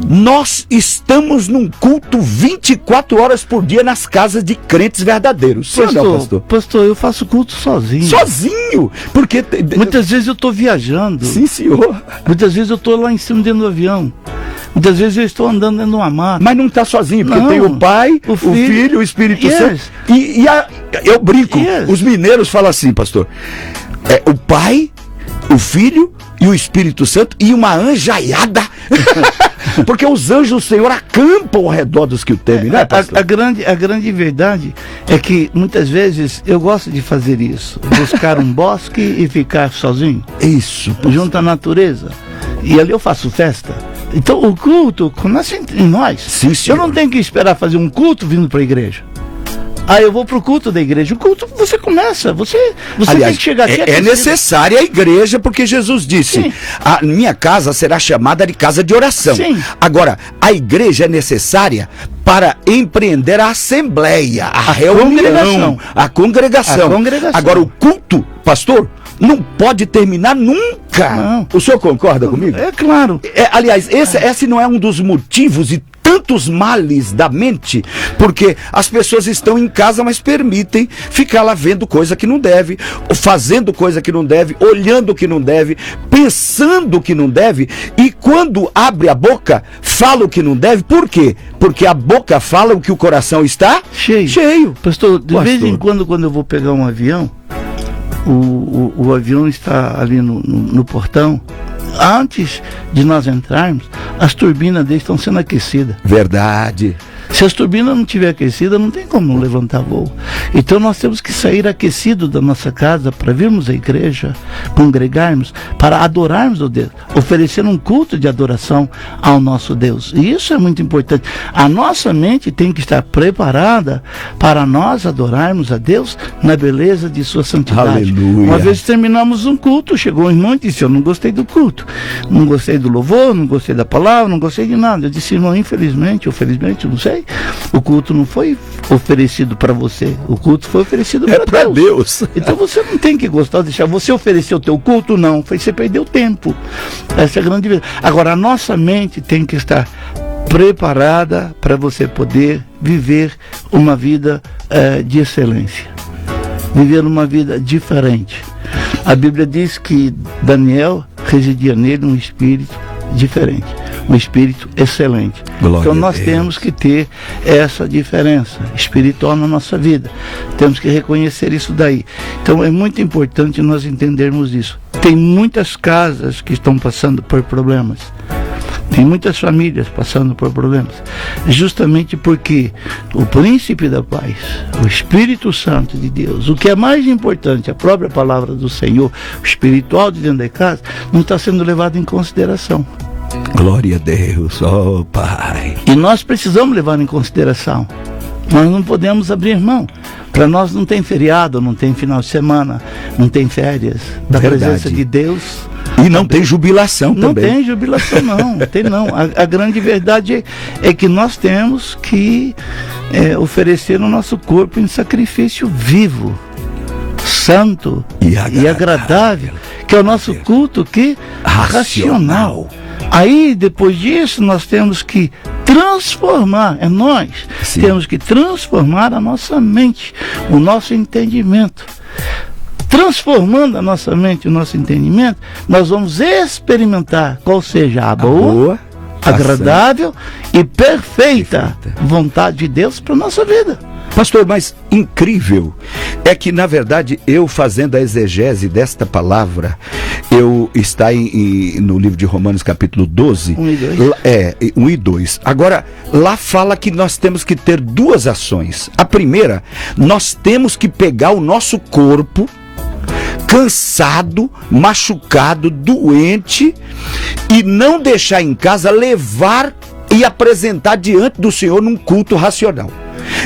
Nós estamos num culto 24 horas por dia nas casas de crentes verdadeiros. Pastor, eu faço culto sozinho. Sozinho? Porque muitas vezes eu estou viajando. Sim, senhor. Muitas vezes eu estou lá em cima dentro do avião. Muitas vezes eu estou andando dentro de uma maca. Mas não está sozinho, porque tem o Pai, o Filho, o Espírito Santo. Eu brinco. Os mineiros falam assim, pastor: o Pai, o Filho e o Espírito Santo e uma anjaiada. Porque os anjos do Senhor acampam ao redor dos que o temem, né, pastor? A grande verdade é que muitas vezes eu gosto de fazer isso. Buscar um bosque e ficar sozinho. Isso. Pastor. Junto à natureza. E ali eu faço festa. Então o culto começa entre nós. Sim, senhor. Eu não tenho que esperar fazer um culto vindo para a igreja. Eu vou para o culto da igreja. O culto você começa. Você aliás, tem que chegar aqui. É necessária a igreja, porque Jesus disse: sim, a minha casa será chamada de casa de oração. Sim. Agora, a igreja é necessária para empreender a assembleia, a reunião, a congregação. Agora, o culto, pastor, não pode terminar nunca. Não. O senhor concorda comigo? É claro. Aliás, esse não é um dos motivos e tantos males da mente, porque as pessoas estão em casa, mas permitem ficar lá vendo coisa que não deve, fazendo coisa que não deve, olhando o que não deve, pensando o que não deve, e quando abre a boca, fala o que não deve. Por quê? Porque a boca fala o que o coração está cheio. Pastor, de vez em quando eu vou pegar um avião, o avião está ali no portão. Antes de nós entrarmos, as turbinas deles estão sendo aquecidas. Verdade. Se as turbinas não estiverem aquecidas, não tem como não levantar voo. Então nós temos que sair aquecidos da nossa casa para virmos à igreja, congregarmos, para adorarmos o Deus, oferecer um culto de adoração ao nosso Deus. E isso é muito importante. A nossa mente tem que estar preparada para nós adorarmos a Deus na beleza de sua santidade. Aleluia. Uma vez terminamos um culto, chegou um irmão e disse: eu não gostei do culto, não gostei do louvor, não gostei da palavra, não gostei de nada. Eu disse: irmão, infelizmente, não sei, o culto não foi oferecido para você, o culto foi oferecido para Deus. Então você não tem que gostar, deixar você oferecer o teu culto, não, você perdeu tempo. Essa é a grande verdade. Agora, a nossa mente tem que estar preparada para você poder viver uma vida de excelência, viver uma vida diferente. A Bíblia diz que Daniel residia nele um espírito diferente. um espírito excelente. Glória então nós a Deus. temos que ter essa diferença espiritual na nossa vida. Temos que reconhecer isso daí. Então é muito importante nós entendermos isso. Tem muitas casas que estão passando por problemas. Tem muitas famílias passando por problemas, justamente porque o príncipe da paz, o Espírito Santo de Deus, o que é mais importante, a própria palavra do Senhor, o espiritual de dentro da casa, não está sendo levado em consideração. Glória a Deus, ó Pai. E nós precisamos levar em consideração. Nós não podemos abrir mão. Para nós não tem feriado, não tem final de semana, não tem férias da presença de Deus. E não tem jubilação não também. Não tem jubilação, não. Tem não. A grande verdade é que nós temos que oferecer o nosso corpo em sacrifício vivo, santo e agradável, que é o nosso culto racional. Aí, depois disso, nós temos que transformar, temos que transformar a nossa mente, o nosso entendimento. Transformando a nossa mente e o nosso entendimento, nós vamos experimentar qual seja a boa, agradável e perfeita vontade de Deus para a nossa vida. Pastor, mas incrível é que, na verdade, eu fazendo a exegese desta palavra, está no livro de Romanos capítulo 12, 1 e 2. 1 e 2. Agora, lá fala que nós temos que ter duas ações. A primeira, nós temos que pegar o nosso corpo, cansado, machucado, doente, e não deixar em casa, levar e apresentar diante do Senhor num culto racional.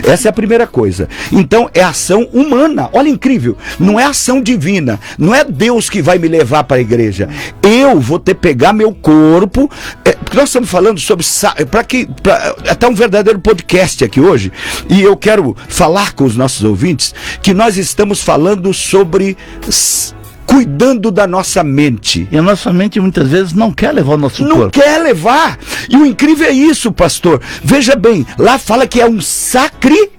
Essa é a primeira coisa. Então é ação humana. Olha, incrível. Não é ação divina. Não é Deus que vai me levar para a igreja. Eu vou ter que pegar meu corpo. Nós estamos falando sobre até um verdadeiro podcast aqui hoje. E eu quero falar com os nossos ouvintes que nós estamos falando sobre cuidando da nossa mente. E a nossa mente muitas vezes não quer levar o nosso corpo. Não quer levar. E o incrível é isso, pastor. Veja bem, lá fala que é um sacrifício.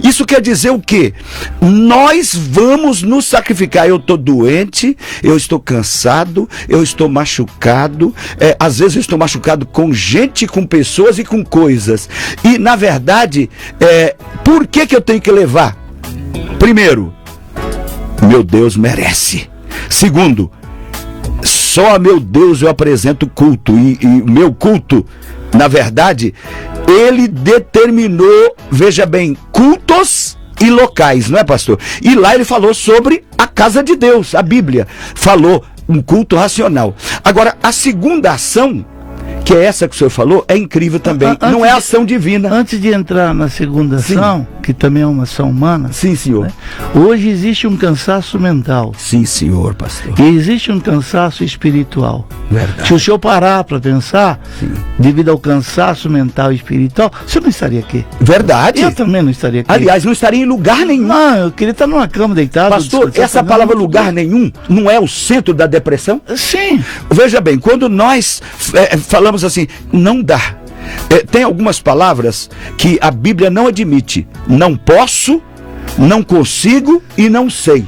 Isso quer dizer o quê? Nós vamos nos sacrificar. Eu estou doente, eu estou cansado, eu estou machucado. Às vezes eu estou machucado com gente, com pessoas e com coisas. E, na verdade, por que eu tenho que levar? Primeiro, meu Deus merece. Segundo, só a meu Deus eu apresento culto. E o meu culto, na verdade, ele determinou, veja bem, cultos e locais, não é, pastor? E lá ele falou sobre a casa de Deus. A Bíblia falou um culto racional. Agora, a segunda ação, que é essa que o senhor falou, é incrível também. Não é ação divina. Antes de entrar na segunda ação, que também é uma ação humana. Sim, senhor. Né? Hoje existe um cansaço mental. Sim, senhor, pastor. E existe um cansaço espiritual. Verdade. Se o senhor parar para pensar, devido ao cansaço mental e espiritual, você não estaria aqui. Verdade. Eu também não estaria aqui. Aliás, não estaria em lugar nenhum. Não, eu queria estar numa cama deitado. Pastor, essa palavra lugar nenhum não é o centro da depressão? Sim. Veja bem, quando nós falamos assim, não dá. Tem algumas palavras que a Bíblia não admite. Não posso, não consigo e não sei.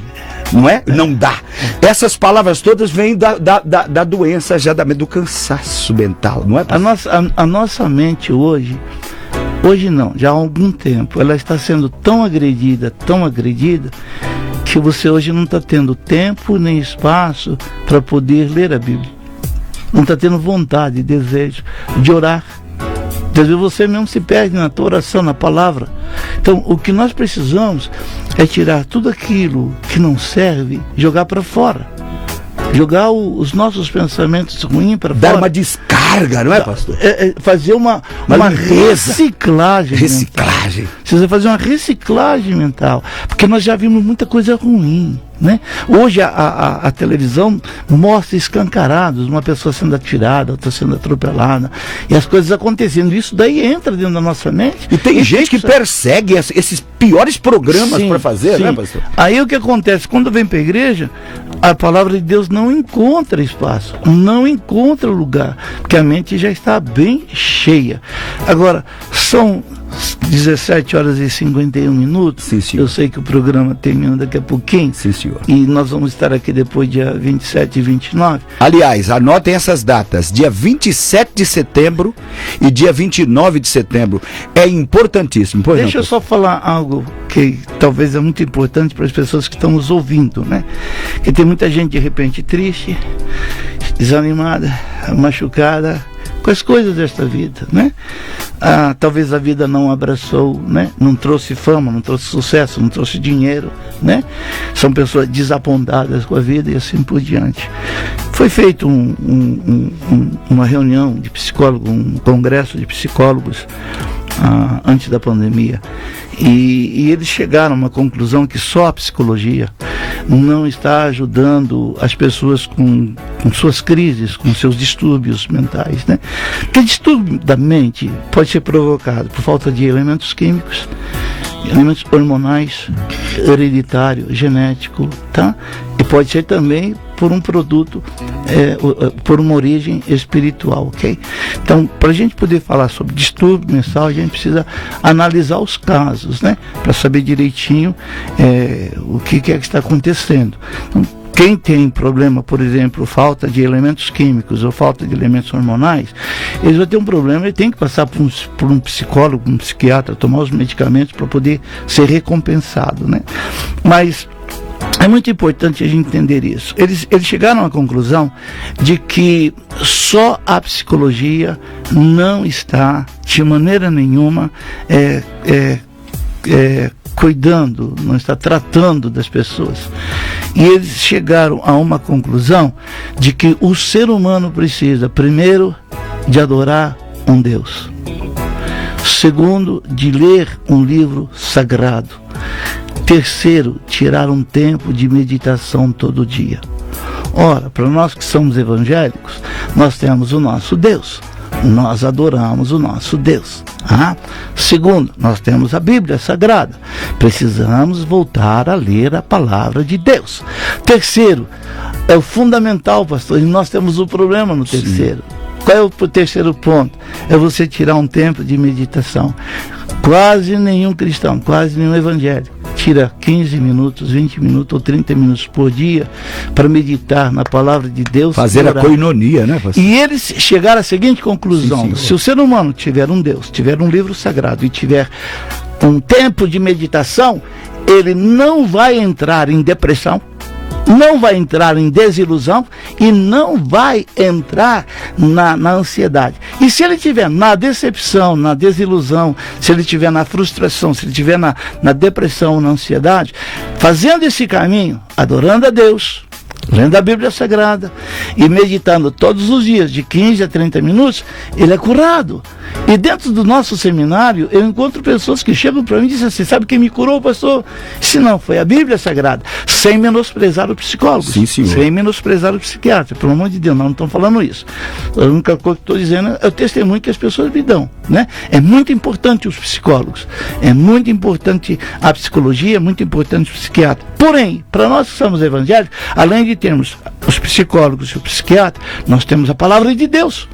Não é? Não dá. Essas palavras todas vêm da doença, já do cansaço mental, não é? A nossa mente hoje não, já há algum tempo, ela está sendo tão agredida, que você hoje não está tendo tempo nem espaço para poder ler a Bíblia. Não está tendo vontade, desejo de orar. Às vezes você mesmo se perde na tua oração, na palavra. Então, o que nós precisamos é tirar tudo aquilo que não serve, jogar para fora. Jogar os nossos pensamentos ruins para fora. Dar uma descarga, não é, pastor? Fazer uma reciclagem. Reciclagem. Precisa fazer uma reciclagem mental. Porque nós já vimos muita coisa ruim. Né? Hoje a televisão mostra escancarados, uma pessoa sendo atirada, outra sendo atropelada, e as coisas acontecendo. Isso daí entra dentro da nossa mente. E tem gente que persegue esses piores programas para fazer, né, pastor? Aí o que acontece? Quando vem para a igreja, a palavra de Deus não encontra espaço, não encontra lugar, porque a mente já está bem cheia. Agora, são 17 horas e 51 minutos. Sim, senhor. Eu sei que o programa termina daqui a pouquinho. Sim, senhor. E nós vamos estar aqui depois dia 27 e 29. Aliás, anotem essas datas, dia 27 de setembro e dia 29 de setembro. É importantíssimo. Pois Deixa eu só falar algo que talvez é muito importante para as pessoas que estão nos ouvindo, né? Que tem muita gente de repente triste, desanimada, machucada com as coisas desta vida, né? Talvez a vida não abraçou, né? Não trouxe fama, não trouxe sucesso, não trouxe dinheiro, né? São pessoas desapontadas com a vida e assim por diante. Foi feito uma reunião de psicólogos, um congresso de psicólogos antes da pandemia, e eles chegaram a uma conclusão que só a psicologia não está ajudando as pessoas com suas crises, com seus distúrbios mentais, né? Porque distúrbio da mente pode ser provocado por falta de elementos químicos, elementos hormonais, hereditário, genético, tá? E pode ser também por um produto, por uma origem espiritual, ok? Então, para a gente poder falar sobre distúrbio mental, a gente precisa analisar os casos, né? Para saber direitinho o que é que está acontecendo. Então, quem tem problema, por exemplo, falta de elementos químicos ou falta de elementos hormonais, eles vão ter um problema, ele tem que passar por um psicólogo, um psiquiatra, tomar os medicamentos para poder ser recompensado, né? Mas é muito importante a gente entender isso. Eles chegaram à conclusão de que só a psicologia não está, de maneira nenhuma, cuidando, não está tratando das pessoas. E eles chegaram a uma conclusão de que o ser humano precisa, primeiro, de adorar um Deus. Segundo, de ler um livro sagrado. Terceiro, tirar um tempo de meditação todo dia. Ora, para nós que somos evangélicos, nós temos o nosso Deus. Nós adoramos o nosso Deus. Segundo, nós temos a Bíblia Sagrada. Precisamos voltar a ler a palavra de Deus. Terceiro, é o fundamental, pastor, e nós temos um problema no terceiro. Qual é o terceiro ponto? É você tirar um tempo de meditação. Quase nenhum cristão, quase nenhum evangélico tira 15 minutos, 20 minutos ou 30 minutos por dia para meditar na palavra de Deus. Fazer a coinonia, né, pastor? E eles chegaram à seguinte conclusão: se o ser humano tiver um Deus, tiver um livro sagrado e tiver um tempo de meditação, ele não vai entrar em depressão, não vai entrar em desilusão e não vai entrar na ansiedade. E se ele estiver na decepção, na desilusão, se ele estiver na frustração, se ele estiver na depressão, na ansiedade, fazendo esse caminho, adorando a Deus, lendo a Bíblia Sagrada e meditando todos os dias, de 15 a 30 minutos, ele é curado. E dentro do nosso seminário, eu encontro pessoas que chegam para mim e dizem assim: sabe quem me curou, pastor? Se não, foi a Bíblia Sagrada. Sem menosprezar o psicólogo, sim, senhor, sem menosprezar o psiquiatra. Pelo amor de Deus, nós não estamos falando isso. A única coisa que estou dizendo é o testemunho que as pessoas me dão, né? É muito importante os psicólogos, é muito importante a psicologia, é muito importante o psiquiatra. Porém, para nós que somos evangélicos, além de termos os psicólogos e o psiquiatra, nós temos a palavra de Deus.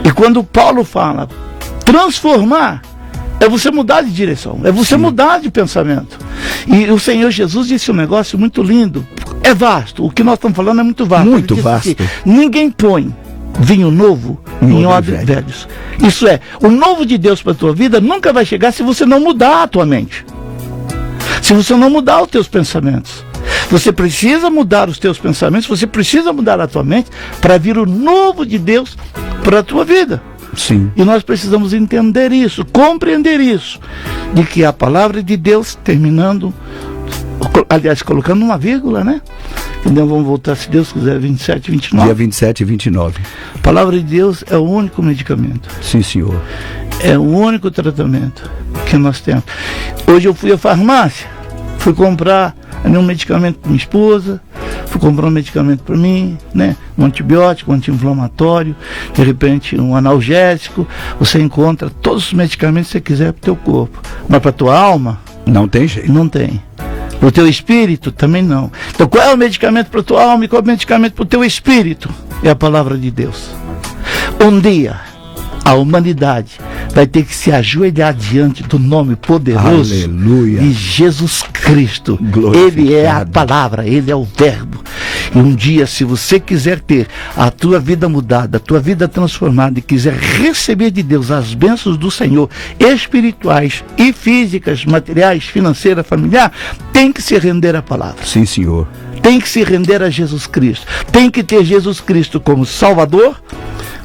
E quando Paulo fala transformar, é você mudar de direção, é você mudar de pensamento. E o Senhor Jesus disse um negócio muito lindo, é vasto, o que nós estamos falando é muito vasto. Muito vasto. Assim, ninguém põe vinho novo em odres velhos. Isso é, o novo de Deus para a tua vida nunca vai chegar se você não mudar a tua mente, se você não mudar os teus pensamentos. Você precisa mudar os teus pensamentos, você precisa mudar a tua mente para vir o novo de Deus para a tua vida. Sim. E nós precisamos entender isso, compreender isso, de que a palavra de Deus, terminando, aliás, colocando uma vírgula, né? Então vamos voltar, se Deus quiser, 27 e 29. Dia 27 e 29. A palavra de Deus é o único medicamento. Sim, senhor. É o único tratamento que nós temos. Hoje eu fui à farmácia, fui comprar um medicamento para minha esposa, fui comprar um medicamento para mim, né? Um antibiótico, um anti-inflamatório, de repente um analgésico. Você encontra todos os medicamentos que você quiser para o teu corpo, mas para a tua alma não tem jeito. Não tem. Para o teu espírito também não. Então qual é o medicamento para a tua alma e qual é o medicamento para o teu espírito? É a palavra de Deus. Um dia a humanidade vai ter que se ajoelhar diante do nome poderoso Aleluia. de Jesus Cristo. Glorificado. Ele é a palavra, Ele é o verbo. E um dia, se você quiser ter a tua vida mudada, a tua vida transformada, e quiser receber de Deus as bênçãos do Senhor, espirituais e físicas, materiais, financeira, familiar, tem que se render à palavra. Sim, Senhor. Tem que se render a Jesus Cristo. Tem que ter Jesus Cristo como Salvador,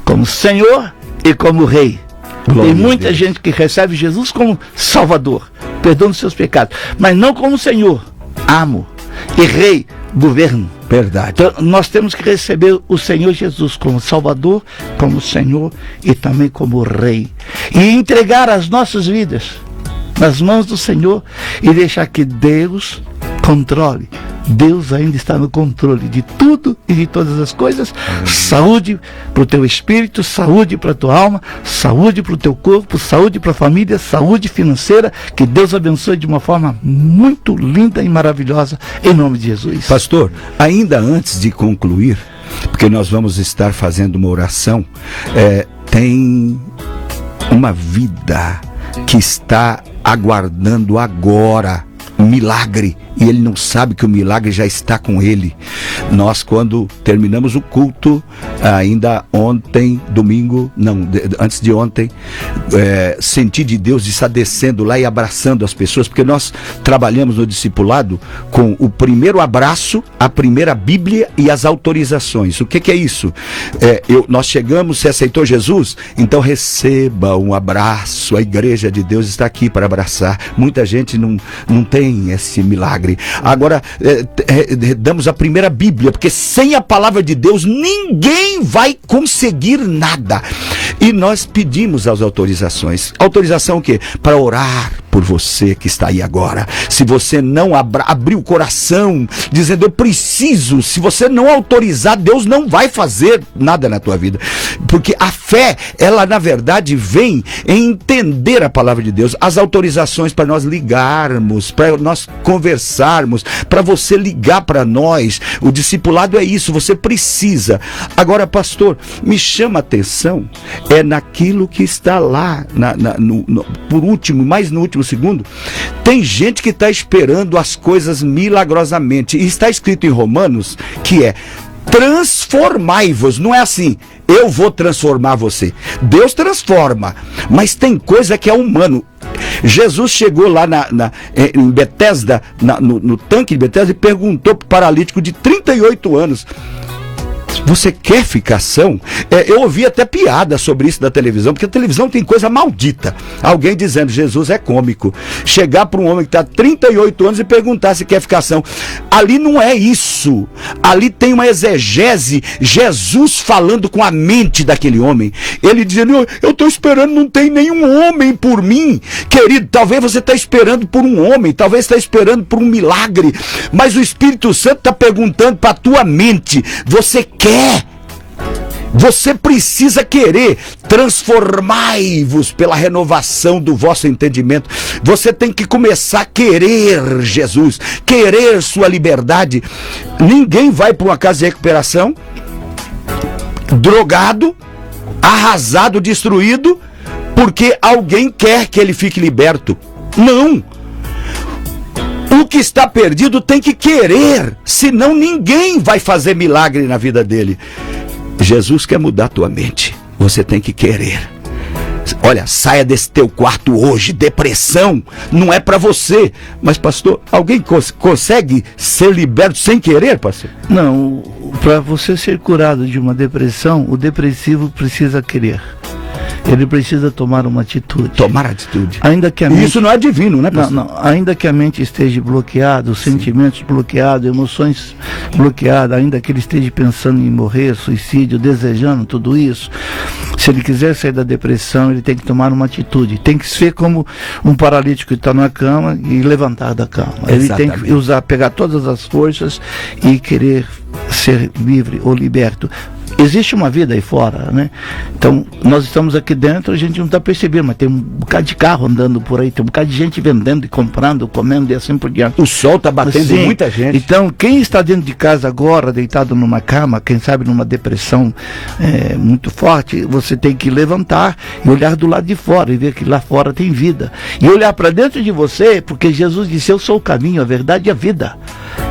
como Senhor e como Rei. Glória Tem a muita Deus. gente que recebe Jesus como Salvador, perdão dos seus pecados, mas não como Senhor, amo, e Rei, governo. Verdade. Então, nós temos que receber o Senhor Jesus como Salvador, como Senhor e também como Rei. E entregar as nossas vidas nas mãos do Senhor e deixar que Deus controle. Deus ainda está no controle de tudo e de todas as coisas. Saúde para o teu espírito, saúde para a tua alma, saúde para o teu corpo, saúde para a família, saúde financeira. Que Deus abençoe de uma forma muito linda e maravilhosa, em nome de Jesus. Pastor, ainda antes de concluir, porque nós vamos estar fazendo uma oração, tem uma vida que está aguardando agora um milagre, e ele não sabe que o milagre já está com ele. Nós, quando terminamos o culto, ainda ontem, domingo, não, antes de ontem, senti de Deus de estar descendo lá e abraçando as pessoas, porque nós trabalhamos no discipulado com o primeiro abraço, a primeira Bíblia e as autorizações. O que é isso? Nós chegamos, você aceitou Jesus? Então receba um abraço, a igreja de Deus está aqui para abraçar. Muita gente não tem esse milagre. Agora, damos a primeira Bíblia, porque sem a palavra de Deus, ninguém vai conseguir nada. E nós pedimos as autorizações. Autorização o quê? Para orar por você que está aí agora. Se você não abrir o coração, dizendo eu preciso, se você não autorizar, Deus não vai fazer nada na tua vida. Porque a fé, ela na verdade vem em entender a palavra de Deus. As autorizações para nós ligarmos, para nós conversarmos, para você ligar para nós. O discipulado é isso, você precisa. Agora, pastor, me chama a atenção naquilo que está lá, por último, mais no último segundo. Tem gente que está esperando as coisas milagrosamente. E está escrito em Romanos que é transformai-vos. Não é assim, eu vou transformar você. Deus transforma, mas tem coisa que é humano. Jesus chegou lá em Betesda, no tanque de Betesda, e perguntou para o paralítico de 38 anos: você quer ficação? Eu ouvi até piada sobre isso na televisão, porque a televisão tem coisa maldita. Alguém dizendo, Jesus é cômico. Chegar para um homem que está há 38 anos e perguntar se quer ficação. Ali não é isso. Ali tem uma exegese, Jesus falando com a mente daquele homem. Ele dizendo, eu estou esperando, não tem nenhum homem por mim. Querido, talvez você está esperando por um homem, talvez está esperando por um milagre, mas o Espírito Santo está perguntando para a tua mente, você quer? Você precisa querer. Transformai-vos pela renovação do vosso entendimento. Você tem que começar a querer Jesus, querer sua liberdade. Ninguém vai para uma casa de recuperação drogado, arrasado, destruído, porque alguém quer que ele fique liberto. Não. O que está perdido tem que querer, senão ninguém vai fazer milagre na vida dele. Jesus quer mudar a tua mente, você tem que querer. Olha, saia desse teu quarto hoje. Depressão não é para você. Mas pastor, alguém consegue ser liberto sem querer, pastor? Não, para você ser curado de uma depressão, o depressivo precisa querer. Ele precisa tomar uma atitude. Tomar atitude. Ainda que a mente... Isso não é divino, né, pastor? Não, ainda que a mente esteja bloqueada, os sentimentos bloqueados, emoções bloqueadas, ainda que ele esteja pensando em morrer, suicídio, desejando tudo isso, se ele quiser sair da depressão, ele tem que tomar uma atitude. Tem que ser como um paralítico que está na cama e levantar da cama. Ele tem que pegar todas as forças e querer ser livre ou liberto. existe uma vida aí fora, né? Então, nós estamos aqui dentro, a gente não está percebendo, mas tem um bocado de carro andando por aí, tem um bocado de gente vendendo e comprando, comendo e assim por diante. O sol está batendo em muita gente. Então, quem está dentro de casa agora, deitado numa cama, quem sabe numa depressão muito forte, você tem que levantar e olhar do lado de fora e ver que lá fora tem vida. E olhar para dentro de você, porque Jesus disse, eu sou o caminho, a verdade e a vida.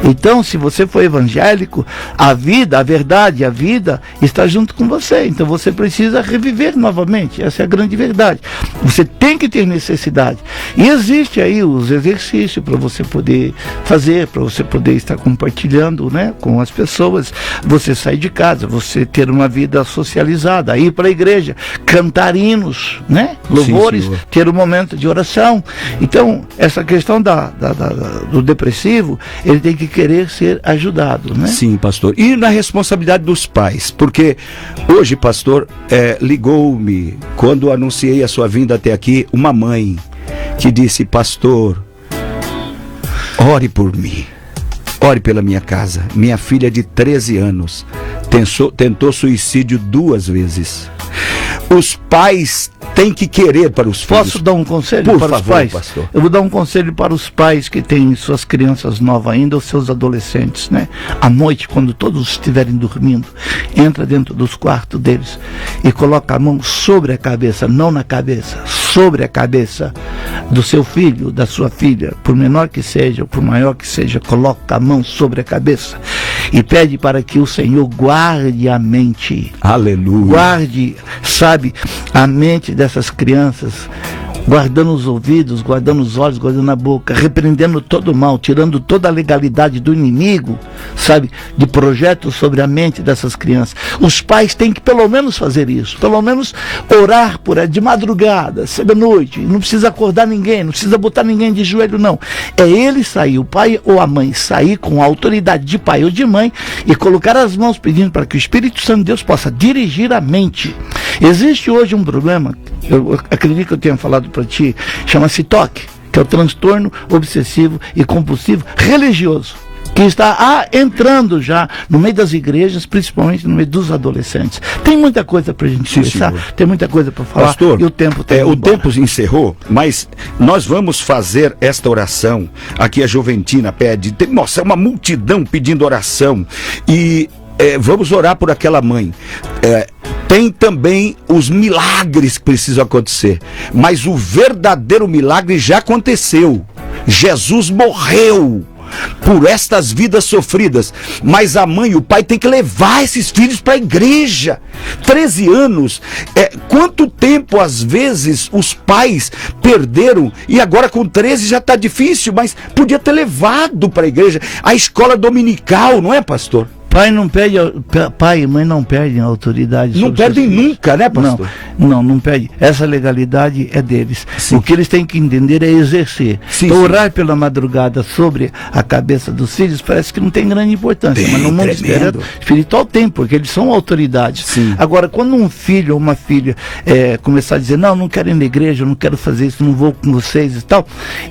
Então, se você for evangélico, a vida, a verdade, a vida está junto com você. Então você precisa reviver novamente. Essa é a grande verdade. Você tem que ter necessidade. E existe aí os exercícios para você poder fazer, para você poder estar compartilhando, né, com as pessoas. Você sair de casa, você ter uma vida socializada, ir para a igreja, cantar hinos, né, louvores, sim, ter um momento de oração. Então, essa questão do depressivo, ele tem que querer ser ajudado, né? Sim, pastor. E na responsabilidade dos pais, porque hoje, pastor, ligou-me, quando anunciei a sua vinda até aqui, uma mãe que disse, pastor, ore por mim, ore pela minha casa. Minha filha de 13 anos tentou suicídio 2 vezes. Os pais têm que querer para os filhos. Posso dar um conselho por para favor, os pais? Pastor. Eu vou dar um conselho para os pais que têm suas crianças novas ainda, ou seus adolescentes, né? À noite, quando todos estiverem dormindo, entra dentro dos quartos deles e coloca a mão sobre a cabeça, não na cabeça, sobre a cabeça do seu filho, da sua filha, por menor que seja, ou por maior que seja, coloca a mão sobre a cabeça e pede para que o Senhor guarde a mente. Aleluia. Guarde, sabe, a mente dessas crianças, guardando os ouvidos, guardando os olhos, guardando a boca, repreendendo todo o mal, tirando toda a legalidade do inimigo, sabe, de projetos sobre a mente dessas crianças. Os pais têm que pelo menos fazer isso, pelo menos orar por ela de madrugada, cedo à noite, não precisa acordar ninguém, não precisa botar ninguém de joelho, não. É ele sair, o pai ou a mãe sair com a autoridade de pai ou de mãe e colocar as mãos pedindo para que o Espírito Santo de Deus possa dirigir a mente. Existe hoje um problema, eu acredito que eu tenha falado para ti, chama-se TOC, que é o transtorno obsessivo e compulsivo religioso, que está entrando já no meio das igrejas, principalmente no meio dos adolescentes. Tem muita coisa para a gente conversar, tem muita coisa para falar. Pastor, e o tempo tempo encerrou, mas nós vamos fazer esta oração. Aqui a Juventina pede, nossa, é uma multidão pedindo oração, e vamos orar por aquela mãe. Tem também os milagres que precisam acontecer, mas o verdadeiro milagre já aconteceu. Jesus morreu por estas vidas sofridas, mas a mãe e o pai têm que levar esses filhos para a igreja. 13 anos, quanto tempo às vezes os pais perderam, e agora com 13 já está difícil, mas podia ter levado para a igreja, a escola dominical, não é, pastor? Pai e mãe não perdem a autoridade. Não perdem nunca, né, pastor? Não perde. Essa legalidade é deles. Sim. O que eles têm que entender é exercer. Então, orar pela madrugada sobre a cabeça dos filhos parece que não tem grande importância, mas no mundo espiritual tem, porque eles são autoridades. Sim. Agora, quando um filho ou uma filha começar a dizer, não quero ir na igreja, eu não quero fazer isso, não vou com vocês e tal,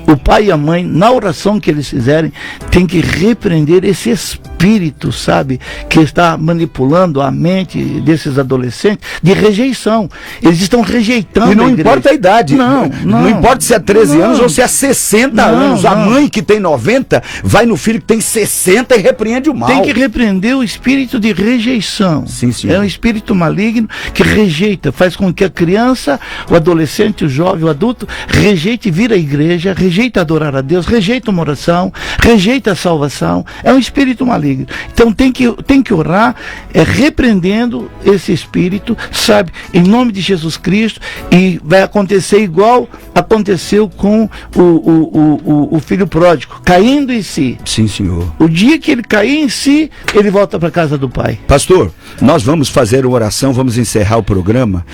o pai e a mãe, na oração que eles fizerem, tem que repreender esse espírito, sabe, que está manipulando a mente desses adolescentes de rejeição. Eles estão rejeitando. E não importa a idade. Não importa se é 13 anos ou se é 60 anos. A mãe que tem 90 vai no filho que tem 60 e repreende o mal. Tem que repreender o espírito de rejeição. Sim, senhor. É um espírito maligno que rejeita, faz com que a criança, o adolescente, o jovem, o adulto, rejeite vir à igreja, rejeita adorar a Deus, rejeita uma oração, rejeita a salvação. É um espírito maligno. Então tem que orar, repreendendo esse espírito, sabe, em nome de Jesus Cristo, e vai acontecer igual aconteceu com o filho pródigo, caindo em si. Sim, senhor. O dia que ele cair em si, ele volta para a casa do pai. Pastor, nós vamos fazer uma oração, vamos encerrar o programa.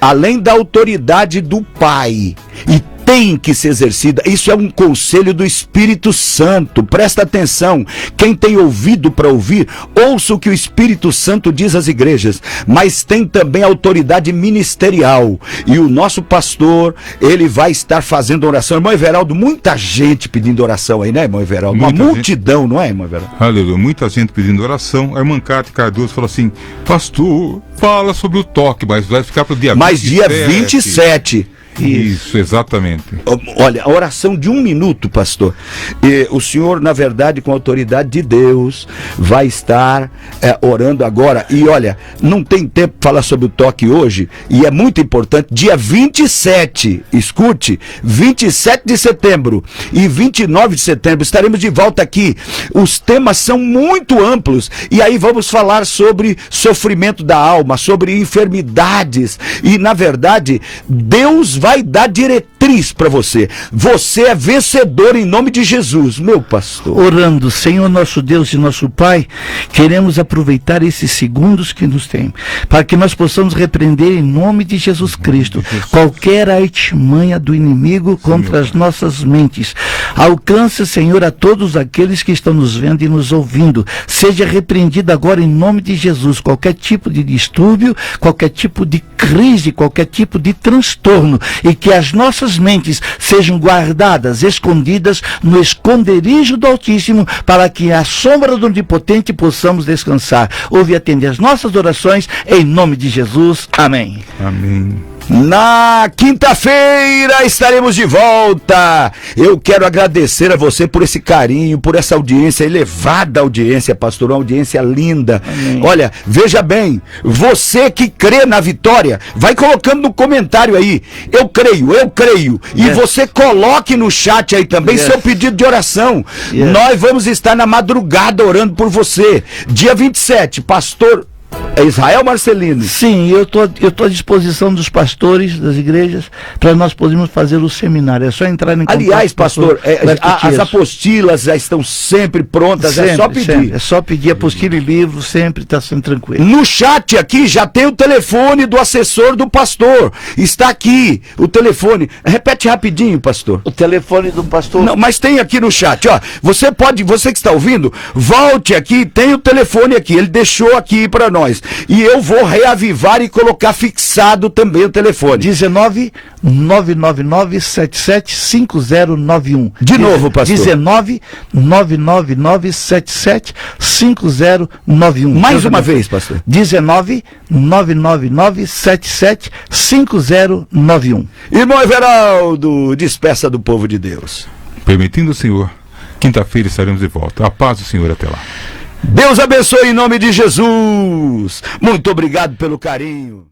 Além da autoridade do pai, e tem que se exercita. Isso é um conselho do Espírito Santo. Presta atenção. Quem tem ouvido para ouvir, ouça o que o Espírito Santo diz às igrejas. Mas tem também autoridade ministerial. E o nosso pastor, ele vai estar fazendo oração. Irmão Everaldo, muita gente pedindo oração aí, né, irmão Everaldo? Uma multidão, não é, irmão Everaldo? Aleluia. Muita gente pedindo oração. A irmã Cátia Cardoso falou assim: pastor, fala sobre o toque, mas vai ficar para o dia 27. Mas dia 27. Isso, exatamente. Olha, a oração de 1 minuto, pastor. O senhor, na verdade, com a autoridade de Deus, vai estar orando agora. E olha, não tem tempo para falar sobre o toque hoje, e é muito importante. Dia 27, escute, 27 de setembro e 29 de setembro, estaremos de volta aqui. Os temas são muito amplos, e aí vamos falar sobre sofrimento da alma, sobre enfermidades. E, na verdade, Deus vai dar diretriz para você. Você é vencedor em nome de Jesus, meu pastor. Orando, Senhor nosso Deus e nosso Pai, queremos aproveitar esses segundos que nos tem, para que nós possamos repreender em nome de Jesus Cristo qualquer artimanha do inimigo contra as nossas mentes. Alcance, Senhor, a todos aqueles que estão nos vendo e nos ouvindo. Seja repreendido agora em nome de Jesus qualquer tipo de distúrbio, qualquer tipo de crise, qualquer tipo de transtorno, e que as nossas mentes sejam guardadas, escondidas no esconderijo do Altíssimo, para que à sombra do Onipotente possamos descansar. Ouve e atende as nossas orações, em nome de Jesus. Amém. Amém. Na quinta-feira estaremos de volta. Eu quero agradecer a você por esse carinho, por essa audiência, elevada audiência, pastor, uma audiência linda. Amém. Olha, veja bem, você que crê na vitória, vai colocando no comentário aí: eu creio. E você coloque no chat aí também seu pedido de oração. Nós vamos estar na madrugada orando por você. Dia 27, pastor Israel Marcelino. Sim, eu tô à disposição dos pastores das igrejas para nós podermos fazer o seminário. É só entrar em contato. Aliás, pastor, as apostilas já estão sempre prontas, sempre, é só pedir. Sempre. É só pedir apostila e livro, sempre está sendo tranquilo. No chat aqui já tem o telefone do assessor do pastor. Está aqui o telefone. Repete rapidinho, pastor. O telefone do pastor. Não, mas tem aqui no chat, ó. Você que está ouvindo, volte aqui, tem o telefone aqui. Ele deixou aqui para nós. E eu vou reavivar e colocar fixado também o telefone. 19 999 77 5091. De novo, pastor. 19 999 77 5091. Mais uma vez, pastor. 19 999 77 5091. Irmão Everaldo, despeça do povo de Deus. Permitindo o Senhor, quinta-feira estaremos de volta. A paz do Senhor até lá. Deus abençoe em nome de Jesus. Muito obrigado pelo carinho.